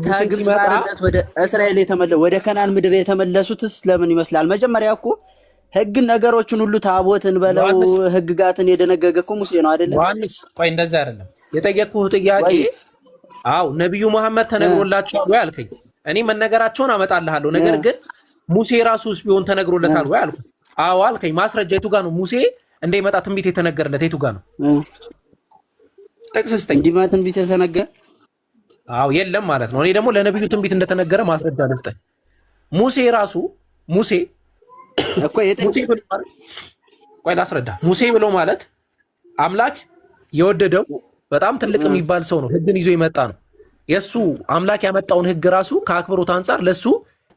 ከግብጽ ባርነት ወደ እስራኤል ወደ ከናን ምድር የተመለሱትስ ለምን ይመስላል? መጀመሪያ እኮ ህግ ነገሮችን ሁሉ ታቦትን በለው ህግጋትን የደነገገ እኮ ሙሴ ነው አይደለም? ዮሐንስ ቆይ እንደዛ አይደለም የጠየቅኩህ ጥያቄ። አው ነብዩ መሐመድ ተነግሮላቸዋል ወይ አልከኝ። እኔ መነገራቸውን አመጣልሃለሁ። ነገር ግን ሙሴ ራሱስ ቢሆን ተነግሮለታል ወይ አልኩ። አዎ አልከኝ። ማስረጃ የቱ ጋር ነው ሙሴ እንደሚመጣ ትንቢት የተነገረለት የቱ ጋር ነው? ጥቅስ ስጠኝ። እንዲማ ትንቢት የተነገረ አዎ የለም ማለት ነው። እኔ ደግሞ ለነብዩ ትንቢት እንደተነገረ ማስረጃ ልስጠኝ። ሙሴ ራሱ ሙሴ እኮ ቆይ ላስረዳ። ሙሴ ብሎ ማለት አምላክ የወደደው በጣም ትልቅ የሚባል ሰው ነው። ህግን ይዞ የመጣ ነው። የሱ አምላክ ያመጣውን ህግ ራሱ ከአክብሮት አንፃር ለሱ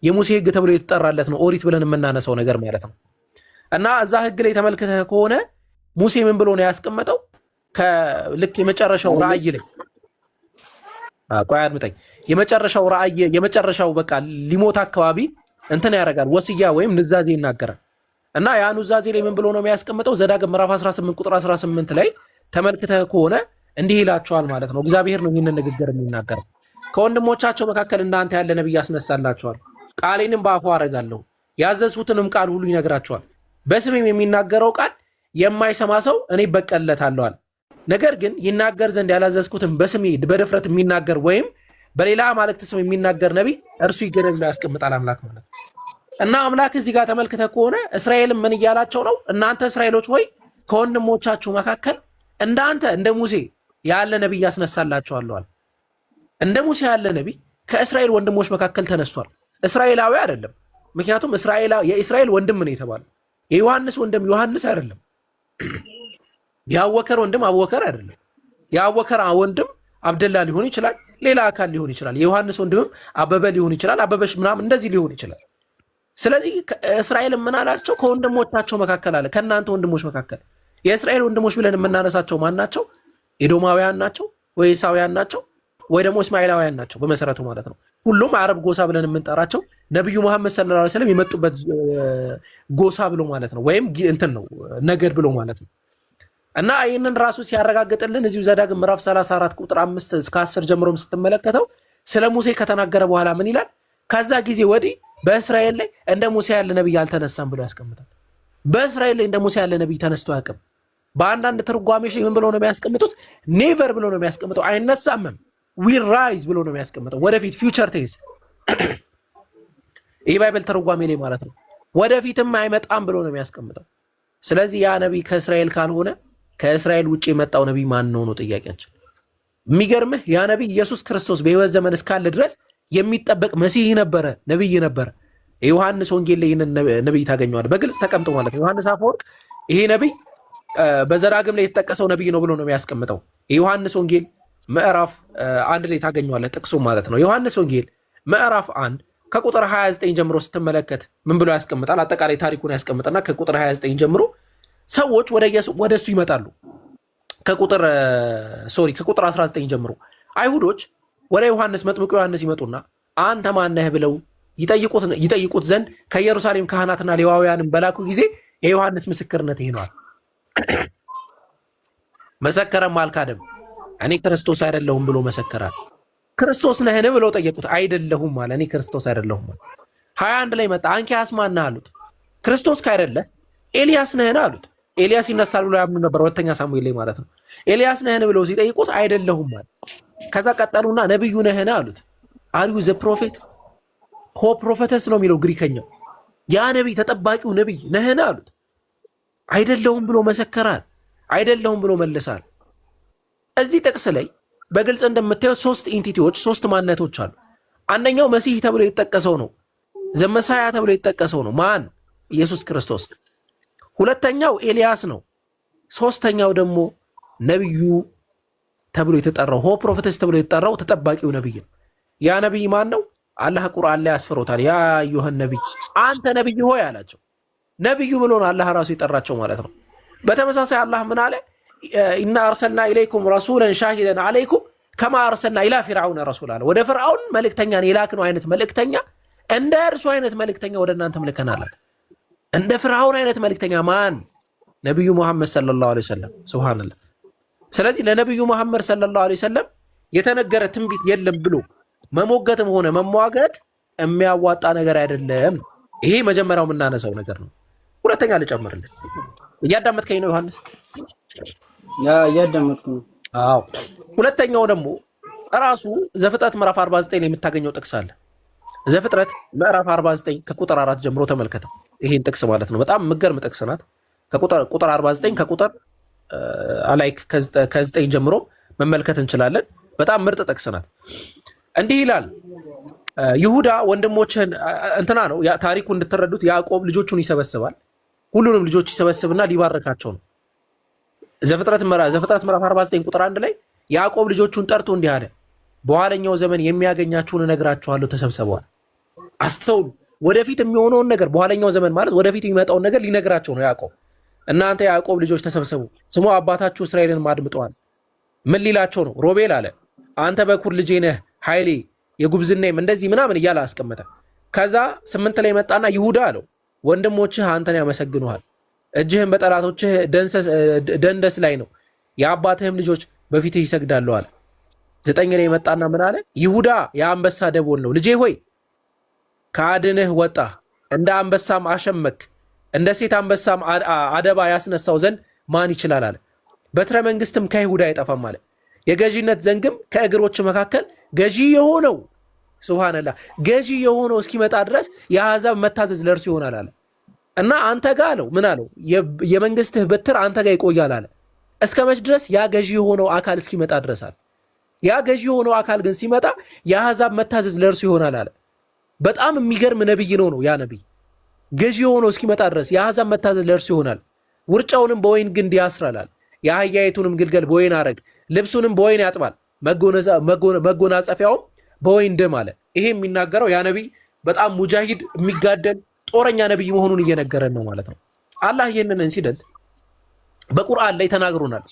የሙሴ ህግ ተብሎ የተጠራለት ነው። ኦሪት ብለን የምናነሳው ነገር ማለት ነው። እና እዛ ህግ ላይ ተመልክተህ ከሆነ ሙሴ ምን ብሎ ነው ያስቀመጠው? ከልክ የመጨረሻው ራእይ ላይ ቆይ አድምጠኝ። የመጨረሻው ራእይ የመጨረሻው በቃ ሊሞት አካባቢ እንትን ያደርጋል፣ ወስያ ወይም ንዛዜ ይናገራል። እና ያ ንዛዜ ላይ ምን ብሎ ነው የሚያስቀምጠው? ዘዳግም ምዕራፍ 18 ቁጥር 18 ላይ ተመልክተህ ከሆነ እንዲህ ይላቸዋል ማለት ነው። እግዚአብሔር ነው ይህንን ንግግር የሚናገረው። ከወንድሞቻቸው መካከል እንዳንተ ያለ ነብይ ያስነሳላቸዋል፣ ቃሌንም በአፉ አደርጋለሁ፣ ያዘዝሁትንም ቃል ሁሉ ይነግራቸዋል። በስሜም የሚናገረው ቃል የማይሰማ ሰው እኔ በቀልለታለሁ። ነገር ግን ይናገር ዘንድ ያላዘዝኩትን በስሜ በድፍረት የሚናገር ወይም በሌላ አማልክት ስም የሚናገር ነብይ እርሱ ይገደል ብሎ ያስቀምጣል አምላክ ማለት። እና አምላክ እዚህ ጋር ተመልክተህ ከሆነ እስራኤልም ምን እያላቸው ነው? እናንተ እስራኤሎች ሆይ ከወንድሞቻችሁ መካከል እንዳንተ እንደ ሙሴ ያለ ነብይ ያስነሳላችኋለሁ። እንደ ሙሴ ያለ ነብይ ከእስራኤል ወንድሞች መካከል ተነስቷል። እስራኤላዊ አይደለም፣ ምክንያቱም የእስራኤል ወንድም ነው የተባለው። የዮሐንስ ወንድም ዮሐንስ አይደለም። የአወከር ወንድም አወከር አይደለም። የአወከር ወንድም አብደላ ሊሆን ይችላል፣ ሌላ አካል ሊሆን ይችላል። የዮሐንስ ወንድምም አበበ ሊሆን ይችላል፣ አበበሽ ምናምን እንደዚህ ሊሆን ይችላል። ስለዚህ እስራኤል ምን አላቸው? ከወንድሞቻቸው መካከል አለ፣ ከእናንተ ወንድሞች መካከል። የእስራኤል ወንድሞች ብለን የምናነሳቸው ማን ናቸው? ኤዶማውያን ናቸው ወይ ኢሳውያን ናቸው ወይ ደግሞ እስማኤላውያን ናቸው በመሰረቱ ማለት ነው። ሁሉም አረብ ጎሳ ብለን የምንጠራቸው ነብዩ መሐመድ ሰለላሁ ዐለይሂ ወሰለም የመጡበት ጎሳ ብሎ ማለት ነው፣ ወይም እንትን ነው ነገድ ብሎ ማለት ነው። እና ይህንን ራሱ ሲያረጋግጥልን እዚሁ ዘዳግም ምዕራፍ 34 ቁጥር 5 እስከ 10 ጀምሮም ስትመለከተው ስለ ሙሴ ከተናገረ በኋላ ምን ይላል? ከዛ ጊዜ ወዲህ በእስራኤል ላይ እንደ ሙሴ ያለ ነብይ አልተነሳም ብሎ ያስቀምጣል። በእስራኤል ላይ እንደ ሙሴ ያለ ነብይ ተነስቶ አያውቅም። በአንዳንድ ትርጓሜዎች ምን ብሎ ነው የሚያስቀምጡት? ኔቨር ብሎ ነው የሚያስቀምጠው። አይነሳምም። ዊል ራይዝ ብሎ ነው የሚያስቀምጠው። ወደፊት ፊውቸር ቴንስ ይህ ባይብል ተርጓሜ ላይ ማለት ነው። ወደፊትም አይመጣም ብሎ ነው የሚያስቀምጠው። ስለዚህ ያ ነብይ ከእስራኤል ካልሆነ ከእስራኤል ውጭ የመጣው ነብይ ማን ነው ነው ጥያቄያችን። የሚገርምህ ያ ነብይ ኢየሱስ ክርስቶስ በሕይወት ዘመን እስካለ ድረስ የሚጠበቅ መሲህ ነበረ፣ ነብይ ነበረ። የዮሐንስ ወንጌል ላይ ይህንን ነብይ ታገኘዋለህ በግልጽ ተቀምጦ ማለት ነው። ዮሐንስ አፈወርቅ ይሄ ነብይ በዘዳግም ላይ የተጠቀሰው ነብይ ነው ብሎ ነው የሚያስቀምጠው። የዮሐንስ ወንጌል ምዕራፍ 1 ላይ ታገኘዋለህ ጥቅሱ ማለት ነው። ዮሐንስ ወንጌል ምዕራፍ 1 ከቁጥር 29 ጀምሮ ስትመለከት ምን ብሎ ያስቀምጣል? አጠቃላይ ታሪኩን ያስቀምጥና ከቁጥር 29 ጀምሮ ሰዎች ወደ እሱ ይመጣሉ። ከቁጥር 19 ጀምሮ አይሁዶች ወደ ዮሐንስ መጥምቁ ዮሐንስ ይመጡና አንተ ማነህ ብለው ይጠይቁት ዘንድ ከኢየሩሳሌም ካህናትና ሌዋውያንን በላኩ ጊዜ የዮሐንስ ምስክርነት ይሄ ነው። መሰከረም አልካደም። እኔ ክርስቶስ አይደለሁም ብሎ መሰከራል። ክርስቶስ ነህን ብለው ጠየቁት። አይደለሁም አለ። እኔ ክርስቶስ አይደለሁም አለ። 21 ላይ መጣ። አንኪያስ ማን ነህ አሉት። ክርስቶስ ካይደለ ኤልያስ ነህን አሉት። ኤልያስ ይነሳል ብሎ ያምኑ ነበር። ሁለተኛ ሳሙኤል ላይ ማለት ነው። ኤልያስ ነህን ብለው ሲጠይቁት አይደለሁም አለ። ከዛ ቀጠሉና ነብዩ ነህን አሉት። አሪዩ ዘ ፕሮፌት ሆ ፕሮፌተስ ነው የሚለው ግሪከኛው። ያ ነብይ ተጠባቂው ነብይ ነህን አሉት። አይደለሁም ብሎ መሰከራል። አይደለሁም ብሎ መልሳል። እዚህ ጥቅስ ላይ በግልጽ እንደምታዩት ሶስት ኢንቲቲዎች ሶስት ማንነቶች አሉ። አንደኛው መሲህ ተብሎ የተጠቀሰው ነው። ዘመሳያ ተብሎ የተጠቀሰው ነው። ማን? ኢየሱስ ክርስቶስ። ሁለተኛው ኤልያስ ነው። ሶስተኛው ደግሞ ነብዩ ተብሎ የተጠራው ሆ ፕሮፌተስ ተብሎ የተጠራው ተጠባቂው ነብይ ነው። ያ ነብይ ማን ነው? አላህ ቁርአን ላይ ያስፈሮታል። ያ አዩሃን ነብይ አንተ ነብይ ሆይ አላቸው። ነብዩ ብሎ ነው አላህ ራሱ የጠራቸው ማለት ነው። በተመሳሳይ አላህ ምን አለ? ኢና አርሰልና ኢለይኩም ረሱለን ሻሂደን አለይኩም ከማ አርሰልና ኢላ ፊርዓውን ረሱላ ወደ ፍርዓውን መልእክተኛን የላክነው አይነት መልእክተኛ እንደ እርሱ አይነት መልእክተኛ ወደ እናንተም ልከናል። እንደ ፍርዓውን አይነት መልእክተኛ ማን? ነብዩ መሐመድ ሰለላሁ ዐለይሂ ወሰለም። ሱብሃንአላህ። ስለዚህ ለነብዩ መሐመድ ሰለላሁ ዐለይሂ ወሰለም የተነገረ ትንቢት የለም ብሎ መሞገትም ሆነ መሟገት የሚያዋጣ ነገር አይደለም። ይሄ መጀመሪያው የምናነሳው ነገር ነው። ሁለተኛ ልጨምርልህ። እያዳመጥከኝ ነው ዮሐንስ? እያዳመጥኩ ነው። አዎ። ሁለተኛው ደግሞ ራሱ ዘፍጥረት ምዕራፍ 49 ላይ የምታገኘው ጥቅስ አለ። ዘፍጥረት ምዕራፍ 49 ከቁጥር 4 ጀምሮ ተመልከተው። ይሄን ጥቅስ ማለት ነው። በጣም የምትገርም ጥቅስ ናት። ከቁጥር 49 ከቁጥር አላይክ ከ9 ጀምሮ መመልከት እንችላለን። በጣም ምርጥ ጥቅስ ናት። እንዲህ ይላል ይሁዳ ወንድሞችን እንትና ነው ታሪኩ እንድትረዱት። ያዕቆብ ልጆቹን ይሰበስባል። ሁሉንም ልጆች ይሰበስብና ሊባረካቸው ነው። ዘፍጥረት ምዕራፍ 49 ቁጥር 1 ላይ ያዕቆብ ልጆቹን ጠርቶ እንዲህ አለ፣ በኋለኛው ዘመን የሚያገኛችሁን እነግራችኋለሁ፣ ተሰብሰበዋል። አስተውሉ። ወደፊት የሚሆነውን ነገር በኋለኛው ዘመን ማለት ወደፊት የሚመጣውን ነገር ሊነግራቸው ነው ያዕቆብ። እናንተ ያዕቆብ ልጆች ተሰብሰቡ፣ ስሙ አባታችሁ እስራኤልን አድምጠዋል። ምን ሊላቸው ነው? ሮቤል አለ አንተ በኩር ልጄ ነህ፣ ኃይሌ የጉብዝናዬም እንደዚህ ምናምን እያለ አስቀመጠ። ከዛ 8 ላይ መጣና ይሁዳ አለው ወንድሞችህ አንተን ያመሰግኑሃል፣ እጅህም በጠላቶችህ ደንደስ ላይ ነው፣ የአባትህም ልጆች በፊትህ ይሰግዳሉ አለ። 9 ላይ መጣና ምን አለ? ይሁዳ የአንበሳ ደቦል ነው፣ ልጄ ሆይ ከአድንህ ወጣ፣ እንደ አንበሳም አሸመክ፣ እንደ ሴት አንበሳም አደባ ያስነሳው ዘንድ ማን ይችላል አለ። በትረ መንግስትም ከይሁዳ አይጠፋም አለ፣ የገዢነት ዘንግም ከእግሮች መካከል ገዢ የሆነው ሱብሃንአላህ ገዢ የሆነው እስኪመጣ ድረስ የአሕዛብ መታዘዝ ለእርሱ ይሆናል አለ። እና አንተ ጋር አለው ምን አለው? የመንግስትህ በትር አንተ ጋር ይቆያል አለ። እስከ መች ድረስ? ያ ገዢ የሆነው አካል እስኪመጣ ድረስ አለ። ያ ገዢ የሆነው አካል ግን ሲመጣ የአሕዛብ መታዘዝ ለእርሱ ይሆናል አለ። በጣም የሚገርም ነብይ ነው ያ ነብይ። ገዢ የሆነው እስኪመጣ ድረስ የአሕዛብ መታዘዝ ለእርሱ ይሆናል። ውርጫውንም በወይን ግንድ ያስራላል፣ የአህያይቱንም ግልገል በወይን አረግ፣ ልብሱንም በወይን ያጥባል፣ መጎናጸፊያውም በወይን ደም አለ። ይሄ የሚናገረው ያ ነብይ በጣም ሙጃሂድ የሚጋደል ጦረኛ ነብይ መሆኑን እየነገረን ነው ማለት ነው። አላህ ይህንን ኢንሲደንት በቁርአን ላይ ተናግሮናል።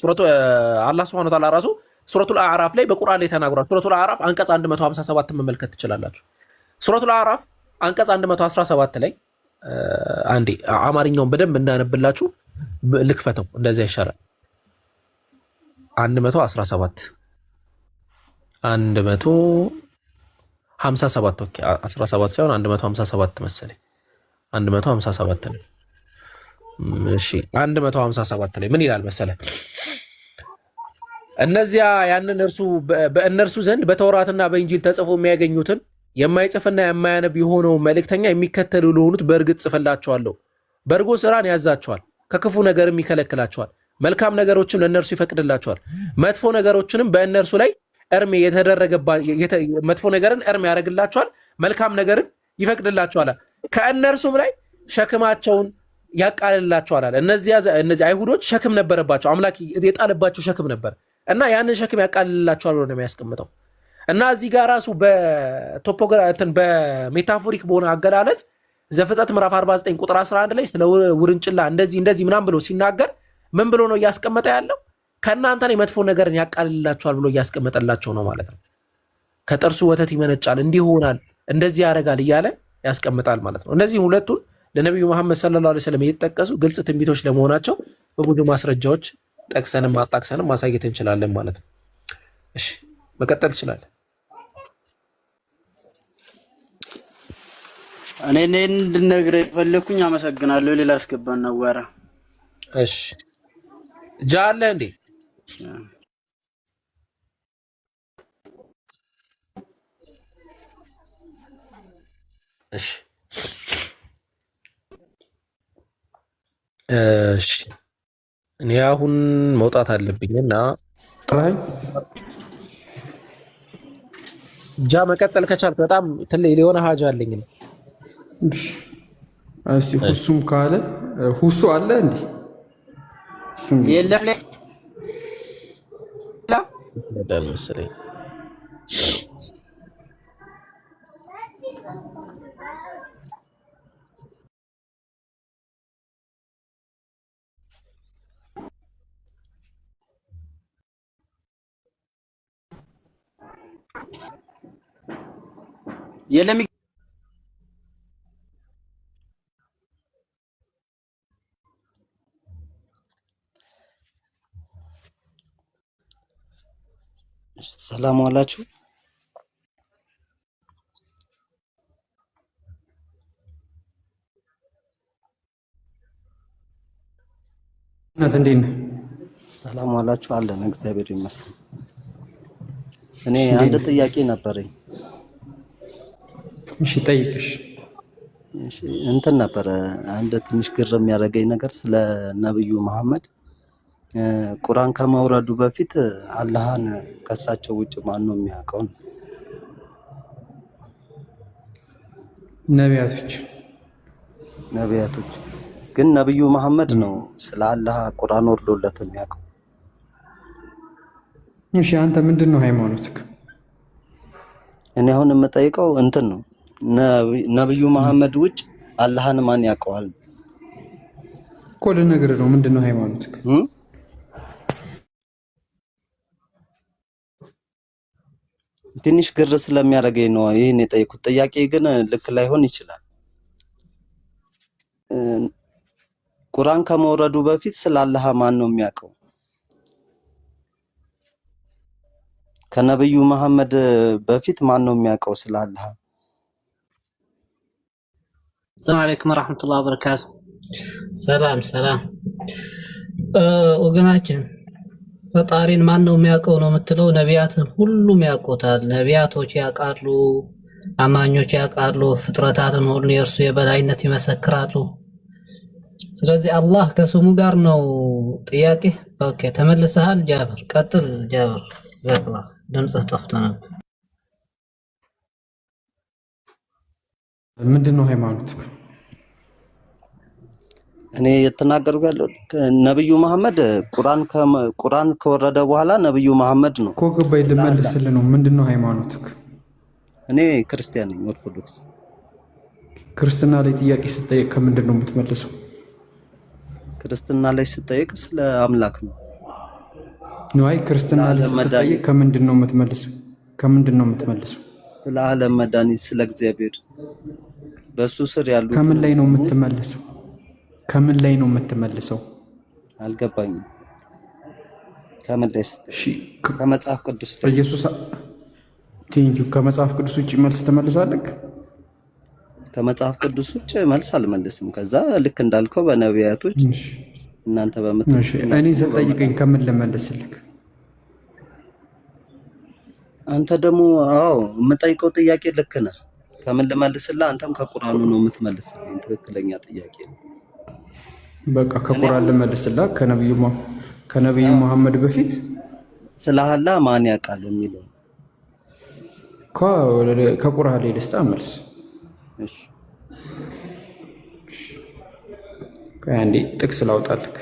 አላህ ሱብሓነሁ ወተዓላ ራሱ ሱረቱል አዕራፍ ላይ በቁርአን ላይ ተናግሯል። ሱረቱል አዕራፍ አንቀጽ 157 መመልከት ትችላላችሁ። ሱረቱል አዕራፍ አንቀጽ 117 ላይ አንዴ አማርኛውን በደንብ እንዳነብላችሁ ልክፈተው፣ እንደዚያ ይሻላል። 117 ኦኬ 17 ሳይሆን 157 መሰለኝ 157 ነው። እሺ 157 ላይ ምን ይላል መሰለ? እነዚያ ያንን በእነርሱ ዘንድ በተውራትና በእንጂል ተጽፎ የሚያገኙትን የማይጽፍና የማያነብ የሆነው መልእክተኛ የሚከተሉ ለሆኑት በእርግጥ ጽፈላቸዋለሁ። በርጎ ስራን ያዛቸዋል፣ ከክፉ ነገርም ይከለክላቸዋል፣ መልካም ነገሮችን ለእነርሱ ይፈቅድላቸዋል፣ መጥፎ ነገሮችንም በእነርሱ ላይ መጥፎ ነገርን እርም ያደርግላቸዋል፣ መልካም ነገርን ይፈቅድላቸዋል፣ ከእነርሱም ላይ ሸክማቸውን ያቃልላቸዋል አለ። እነዚህ አይሁዶች ሸክም ነበረባቸው፣ አምላክ የጣለባቸው ሸክም ነበር እና ያንን ሸክም ያቃልላቸዋል ብሎ ነው የሚያስቀምጠው። እና እዚህ ጋር ራሱ በሜታፎሪክ በሆነ አገላለጽ ዘፍጥረት ምዕራፍ 49 ቁጥር 11 ላይ ስለ ውርንጭላ እንደዚህ ምናምን ብሎ ሲናገር ምን ብሎ ነው እያስቀመጠ ያለው? ከእናንተ ላይ መጥፎ ነገርን ያቃልላቸዋል ብሎ እያስቀመጠላቸው ነው ማለት ነው። ከጥርሱ ወተት ይመነጫል፣ እንዲህ ይሆናል፣ እንደዚህ ያደርጋል እያለ ያስቀምጣል ማለት ነው። እነዚህ ሁለቱን ለነቢዩ መሐመድ ሰለላሁ ዐለይሂ ወሰለም የተጠቀሱ ግልጽ ትንቢቶች ለመሆናቸው በብዙ ማስረጃዎች ጠቅሰንም አጣቅሰንም ማሳየት እንችላለን ማለት ነው። እሺ መቀጠል ትችላለህ። እኔ እንድነግርህ የፈለኩኝ አመሰግናለሁ። ሌላ አስገባና ወራ እሺ ጃለ እንዴ እሺ እሺ እኔ አሁን መውጣት አለብኝና ጃ መቀጠል ከቻልክ በጣም ትልቅ የሆነ ሀጃ አለኝ። እሺ እስቲ ሁሱም ካለ ሁሱ አለ እንዴ? የለም በጣም መሰለኝ የለም ሰላም ዋላችሁ። እንዴት ነህ? ሰላም ዋላችሁ አለን። እግዚአብሔር ይመስገን። እኔ አንድ ጥያቄ ነበረኝ። እሺ ጠይቅሽ። እሺ እንትን ነበረ አንድ ትንሽ ግርም ያደረገኝ ነገር ስለ ነብዩ መሐመድ ቁርአን ከመውረዱ በፊት አላህን ከሳቸው ውጭ ማን ነው የሚያውቀው? ነቢያቶች ግን ነብዩ መሐመድ ነው ስለ አላህ ቁርአን ወርዶለት የሚያውቀው። እሺ አንተ ምንድነው ሃይማኖትክ? እኔ አሁን የምጠይቀው እንትን ነው ነብዩ መሐመድ ውጭ አላህን ማን ያውቀዋል? እኮ ልነግርህ ነው። ምንድነው ሃይማኖትክ? ትንሽ ግር ስለሚያደርገኝ ነው ይሄን የጠየኩት። ጥያቄ ግን ልክ ላይሆን ይችላል። ቁርአን ከመውረዱ በፊት ስለ አላህ ማን ነው የሚያውቀው? ከነብዩ መሐመድ በፊት ማን ነው የሚያውቀው ስለ አላህ? ሰላም አለይኩም ወራህመቱላሂ ወበረካቱ። ሰላም ወገናችን ፈጣሪን ማን ነው የሚያውቀው ነው የምትለው? ነቢያትን ሁሉም ያውቁታል። ነቢያቶች ያውቃሉ፣ አማኞች ያውቃሉ፣ ፍጥረታትን ሁሉ የእርሱ የበላይነት ይመሰክራሉ። ስለዚህ አላህ ከስሙ ጋር ነው ጥያቄ። ኦኬ ተመልሰሃል ጃብር፣ ቀጥል ጃብር። ዘክላ ድምጽህ ጠፍቶ ነበር። ምንድነው ሃይማኖትክ? እኔ የተናገርኩ ያለው ነብዩ መሐመድ ቁርአን ከወረደ በኋላ ነብዩ መሐመድ ነው እኮ ገባኝ። ልመልስልህ ነው። ምንድነው ሃይማኖትክ? እኔ ክርስቲያን ነኝ፣ ኦርቶዶክስ። ክርስትና ላይ ጥያቄ ስትጠይቅ ከምንድን ነው የምትመልሰው? ክርስትና ላይ ስትጠይቅ ስለ አምላክ ነው። አይ ክርስትና ላይ ስትጠይቅ ከምንድን ነው የምትመልሰው? ስለ ዓለም መድኃኒት፣ ስለ እግዚአብሔር በሱ ስር ያሉ ከምን ላይ ነው የምትመልሰው? አልገባኝም። ከምን ላይ ከመጽሐፍ ቅዱስ ላይ ኢየሱስ ቴንኪው። ከመጽሐፍ ቅዱስ ውጭ መልስ ትመልሳለህ? ከመጽሐፍ ቅዱስ ውጭ መልስ አልመልስም። ከዛ ልክ እንዳልከው በነቢያቶች እናንተ እኔ ዘጠይቀኝ ከምን ልመልስልህ? አንተ ደግሞ አዎ የምጠይቀው ጥያቄ ልክ ነህ። ከምን ልመልስልህ? አንተም ከቁርአኑ ነው የምትመልስልኝ። ትክክለኛ ጥያቄ ነው። በቃ ከቁርአን ልመልስልህ። ከነብዩ መሐመድ በፊት ስለ አላህ ማን ያውቃል የሚለው ከቁርአን ላይ ልስጣ መልስ። እሺ አንዴ ጥቅስ ላውጣልህ።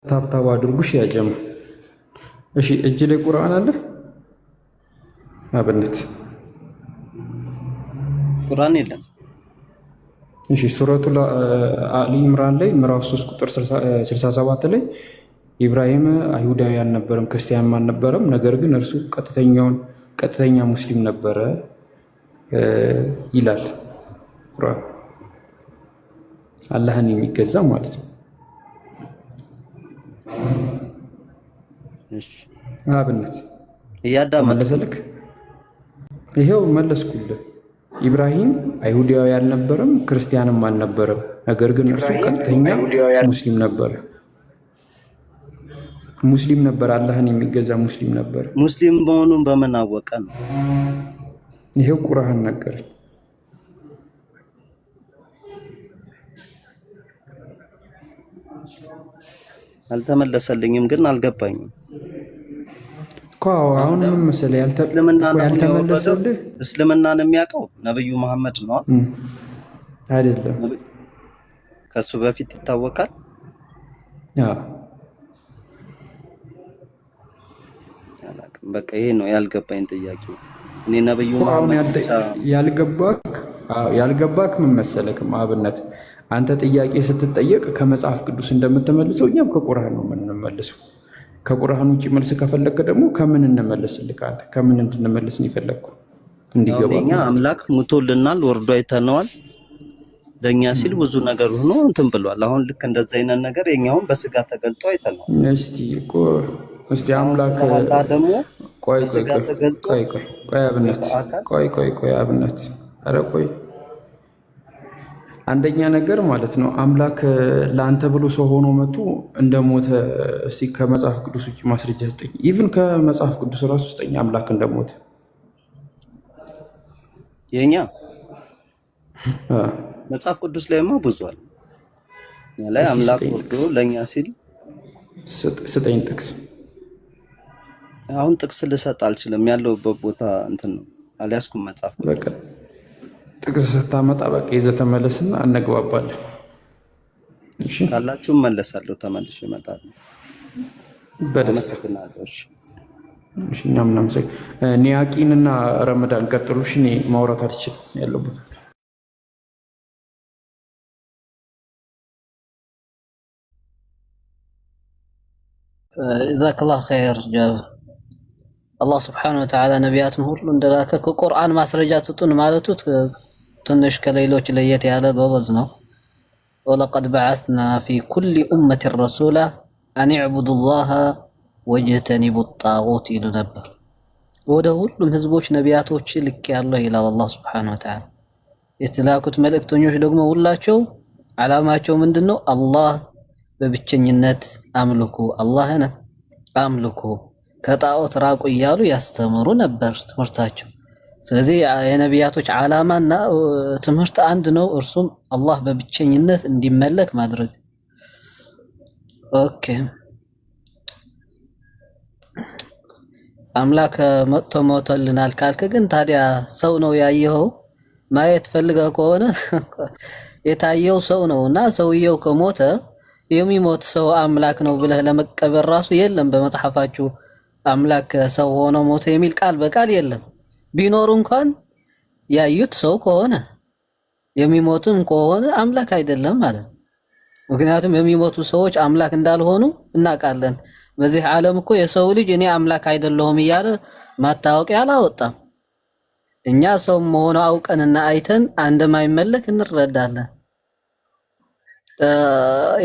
ታብታብ አድርጉሽ ያጀማ። እሺ እጅ ላይ ቁርአን አለ? አብነት ቁርአን የለም። እሺ ሱረቱል አሊ ኢምራን ላይ ምዕራፍ 3 ቁጥር 67 ላይ ኢብራሂም አይሁዳዊ አልነበረም፣ ክርስቲያንም አልነበረም፣ ነገር ግን እርሱ ቀጥተኛ ሙስሊም ነበረ ይላል ቁርአን። አላህን የሚገዛ ማለት ነው። እሺ አብነት እያዳመጥክ ይሄው መለስኩልህ። ኢብራሂም አይሁዳዊ አልነበረም፣ ክርስቲያንም አልነበረም፣ ነገር ግን እርሱ ቀጥተኛ ሙስሊም ነበረ። አላህን የሚገዛ ሙስሊም ነበር። ሙስሊም መሆኑን በምን አወቀ ነው? ይሄው ቁርአን ነገረኝ። አልተመለሰልኝም፣ ግን አልገባኝም አሁን ምን መሰለህ ያልተመለሰልህ እስልምናን የሚያውቀው ነብዩ መሐመድ ነው አይደለም? ከሱ በፊት ይታወቃል። በቃ ይሄ ነው ያልገባኝ ጥያቄ። እኔ ነብዩ መሐመድ ያልገባክ ምን መሰለህ አብነት አንተ ጥያቄ ስትጠየቅ ከመጽሐፍ ቅዱስ እንደምትመልሰው እኛም ከቁርአን ነው የምንመልሰው። ከቁርአን ውጪ መልስ ከፈለክ ደግሞ ከምን እንመልስልህ? አንተ ከምን እንድንመልስ ነው የፈለግከው? እንዲገባ እኛ አምላክ ሙቶልናል፣ ወርዶ አይተነዋል። ለኛ ሲል ብዙ ነገር ሆኖ እንትን ብሏል። አሁን ልክ እንደዛ አይነት ነገር የኛውን በስጋ ተገልጦ አይተነዋል። እስቲ አምላክ ደግሞ ቆይ አብነት ኧረ ቆይ አንደኛ ነገር ማለት ነው አምላክ ለአንተ ብሎ ሰው ሆኖ መጥቶ እንደሞተ እስቲ ከመጽሐፍ ቅዱስ ውጭ ማስረጃ ስጠኝ። ኢቭን ከመጽሐፍ ቅዱስ ራሱ ስጠኝ አምላክ እንደሞተ። የኛ መጽሐፍ ቅዱስ ላይማ ብዙ አለ። ላይ አምላክ ወርዶ ለኛ ሲል ስጠኝ ጥቅስ። አሁን ጥቅስ ልሰጥ አልችልም፣ ያለውበት ቦታ እንትን ነው አልያዝኩም መጽሐፍ። በቃ ጥቅስ ስታመጣ በቃ ይዘህ ተመለስና አነግባባለን። እሺ ካላችሁ መለሳለሁ፣ ተመልሼ እመጣለሁ በደስታ። እሺ እናም ኒያቂንና ረመዳን ቀጥሉ። እሺ እኔ ማውራት አልችልም ያለበት ጀዛከላሁ ኸይር ጃብ። አላህ ስብሓነሁ ወተዓላ ነቢያትን ሁሉ እንደላከ ከቁርአን ማስረጃ ስጡን ማለቱ ትንሽ ከሌሎች ለየት ያለ ጎበዝ ነው። ወለቀድ በዐስና ፊ ኩሊ ኡመትን ረሱላ አን ዕቡዱ ላህ ወጅተኒቡ ጣጉት ይሉ ነበር። ወደ ሁሉም ህዝቦች ነቢያቶች ልክ ያለው ይላል አላህ ስብሓነሁ ወተዓላ። የተላኩት መልእክተኞች ደግሞ ሁላቸው ዓላማቸው ምንድን ነው? አላህ በብቸኝነት አምልኩ፣ አላህን አምልኩ፣ ከጣዖት ራቁ እያሉ ያስተምሩ ነበር ትምህርታቸው። ስለዚህ የነቢያቶች ዓላማና ትምህርት አንድ ነው፣ እርሱም አላህ በብቸኝነት እንዲመለክ ማድረግ። ኦኬ አምላክ መጥቶ ሞተልናል ካልክ ግን ታዲያ ሰው ነው ያየኸው? ማየት ፈልገህ ከሆነ የታየው ሰው ነውና ሰውየው ከሞተ የሚሞት ሰው አምላክ ነው ብለህ ለመቀበል ራሱ የለም በመጽሐፋችሁ አምላክ ሰው ሆኖ ሞተ የሚል ቃል በቃል የለም። ቢኖር እንኳን ያዩት ሰው ከሆነ የሚሞትም ከሆነ አምላክ አይደለም ማለት ነው። ምክንያቱም የሚሞቱ ሰዎች አምላክ እንዳልሆኑ እናውቃለን። በዚህ ዓለም እኮ የሰው ልጅ እኔ አምላክ አይደለሁም እያለ ማታወቂያ አላወጣም። እኛ ሰው መሆኑ አውቀንና አይተን እንደማይመለክ እንረዳለን።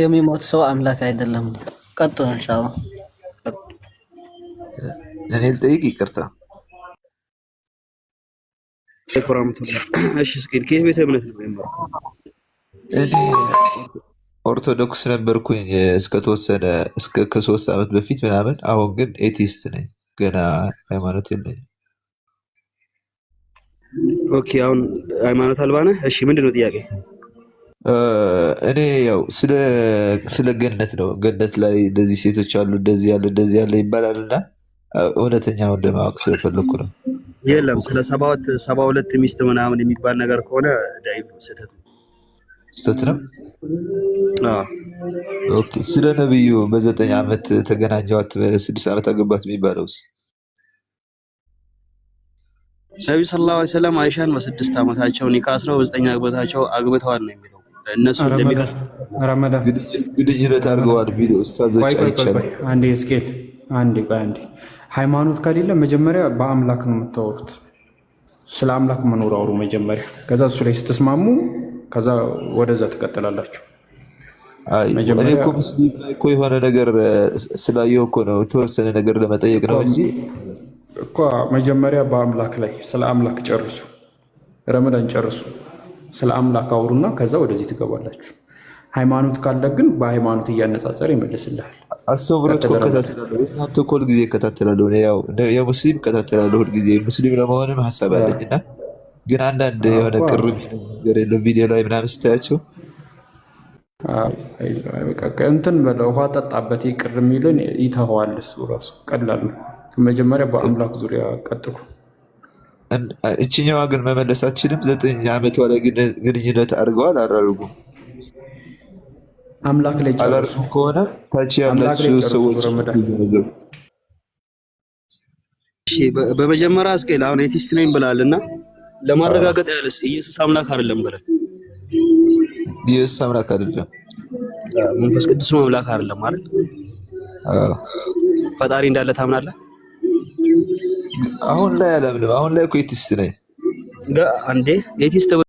የሚሞት ሰው አምላክ አይደለም። ቀጥሉ ኢንሻአላህ። እኔ ልጠይቅ፣ ይቅርታ። እሺ እስኪ ከየት ቤተ እምነት ነው የሚማረው? እኔ ኦርቶዶክስ ነበርኩኝ እስከ 3 ዓመት በፊት ምናምን። አሁን ግን ኤቲስት ነኝ፣ ገና ሃይማኖት የለኝም። ኦኬ አሁን ሃይማኖት አልባ ነህ? እሺ ምንድን ነው ጥያቄ? እኔ ያው ስለ ገነት ነው። ገነት ላይ እንደዚህ ሴቶች አሉ፣ እንደዚህ ያለ ይባላል እና እውነተኛውን ለማወቅ ስለፈለኩ ነው። የለም ስለ 72 ሚስት ምናምን የሚባል ነገር ከሆነ ዳይቭ ስህተት ነው። ኦኬ ስለ ነብዩ በ9 ዓመት ተገናኘዋት በ6 ዓመት አገባት የሚባለውስ? ነብዩ ሰለላሁ ዐለይሂ ወሰለም አይሻን በ6 ዓመታቸው ኒካ አስረው በ9 ዓመታቸው አግብተዋል ነው የሚለው። እነሱ ረመዳን ግንኙነት አድርገዋል ቢሉ ኡስታዞች አይቻልም። አንዴ ሃይማኖት ከሌለ መጀመሪያ በአምላክ ነው የምታወሩት። ስለ አምላክ መኖር አውሩ መጀመሪያ። ከዛ እሱ ላይ ስትስማሙ ከዛ ወደዛ ትቀጥላላችሁ። እኔ እኮ ሙስሊም ላይ እኮ የሆነ ነገር ስላየሁ እኮ ነው የተወሰነ ነገር ለመጠየቅ ነው እንጂ እኮ መጀመሪያ በአምላክ ላይ ስለ አምላክ ጨርሱ። ረመዳን ጨርሱ፣ ስለ አምላክ አውሩና ከዛ ወደዚህ ትገባላችሁ። ሃይማኖት ካለ ግን በሃይማኖት እያነጻጸር ይመልስልሃል። አስተምሮት እኮ እከታተላለሁ፣ እናንተ እኮ ሁልጊዜ እከታተላለሁ። ያው የሙስሊም እከታተላለሁ ሁልጊዜ። ሙስሊም ለመሆንም ሀሳብ አለኝና ግን አንዳንድ የሆነ ቅር ነገር የለም ቪዲዮ ላይ ምናምን ስታያቸው እንትን በለው ውሃ ጠጣበት። ቅር የሚልን ይተኸዋል። እሱ ራሱ ቀላል ነው። መጀመሪያ በአምላክ ዙሪያ ቀጥሉ። እችኛዋ ግን መመለሳችንም 9 ዓመት ወለ ግንኙነት አድርገዋል አላደረጉም? አምላክ ላይ አላደረጉ ከሆነ ታች ያላችሁ ሰዎች በመጀመሪያ እስኪ አሁን ኤቲስት ነኝ ብላልና ለማረጋገጥ ያለስ ኢየሱስ አምላክ አይደለም ብለን ኢየሱስ አምላክ አይደለም መንፈስ ቅዱስ አምላክ አይደለም አይደል? ፈጣሪ እንዳለ ታምናለህ? አሁን ላይ አላምንም። አሁን ላይ እኮ ኤቲስት ነኝ። አንዴ ኤቲስት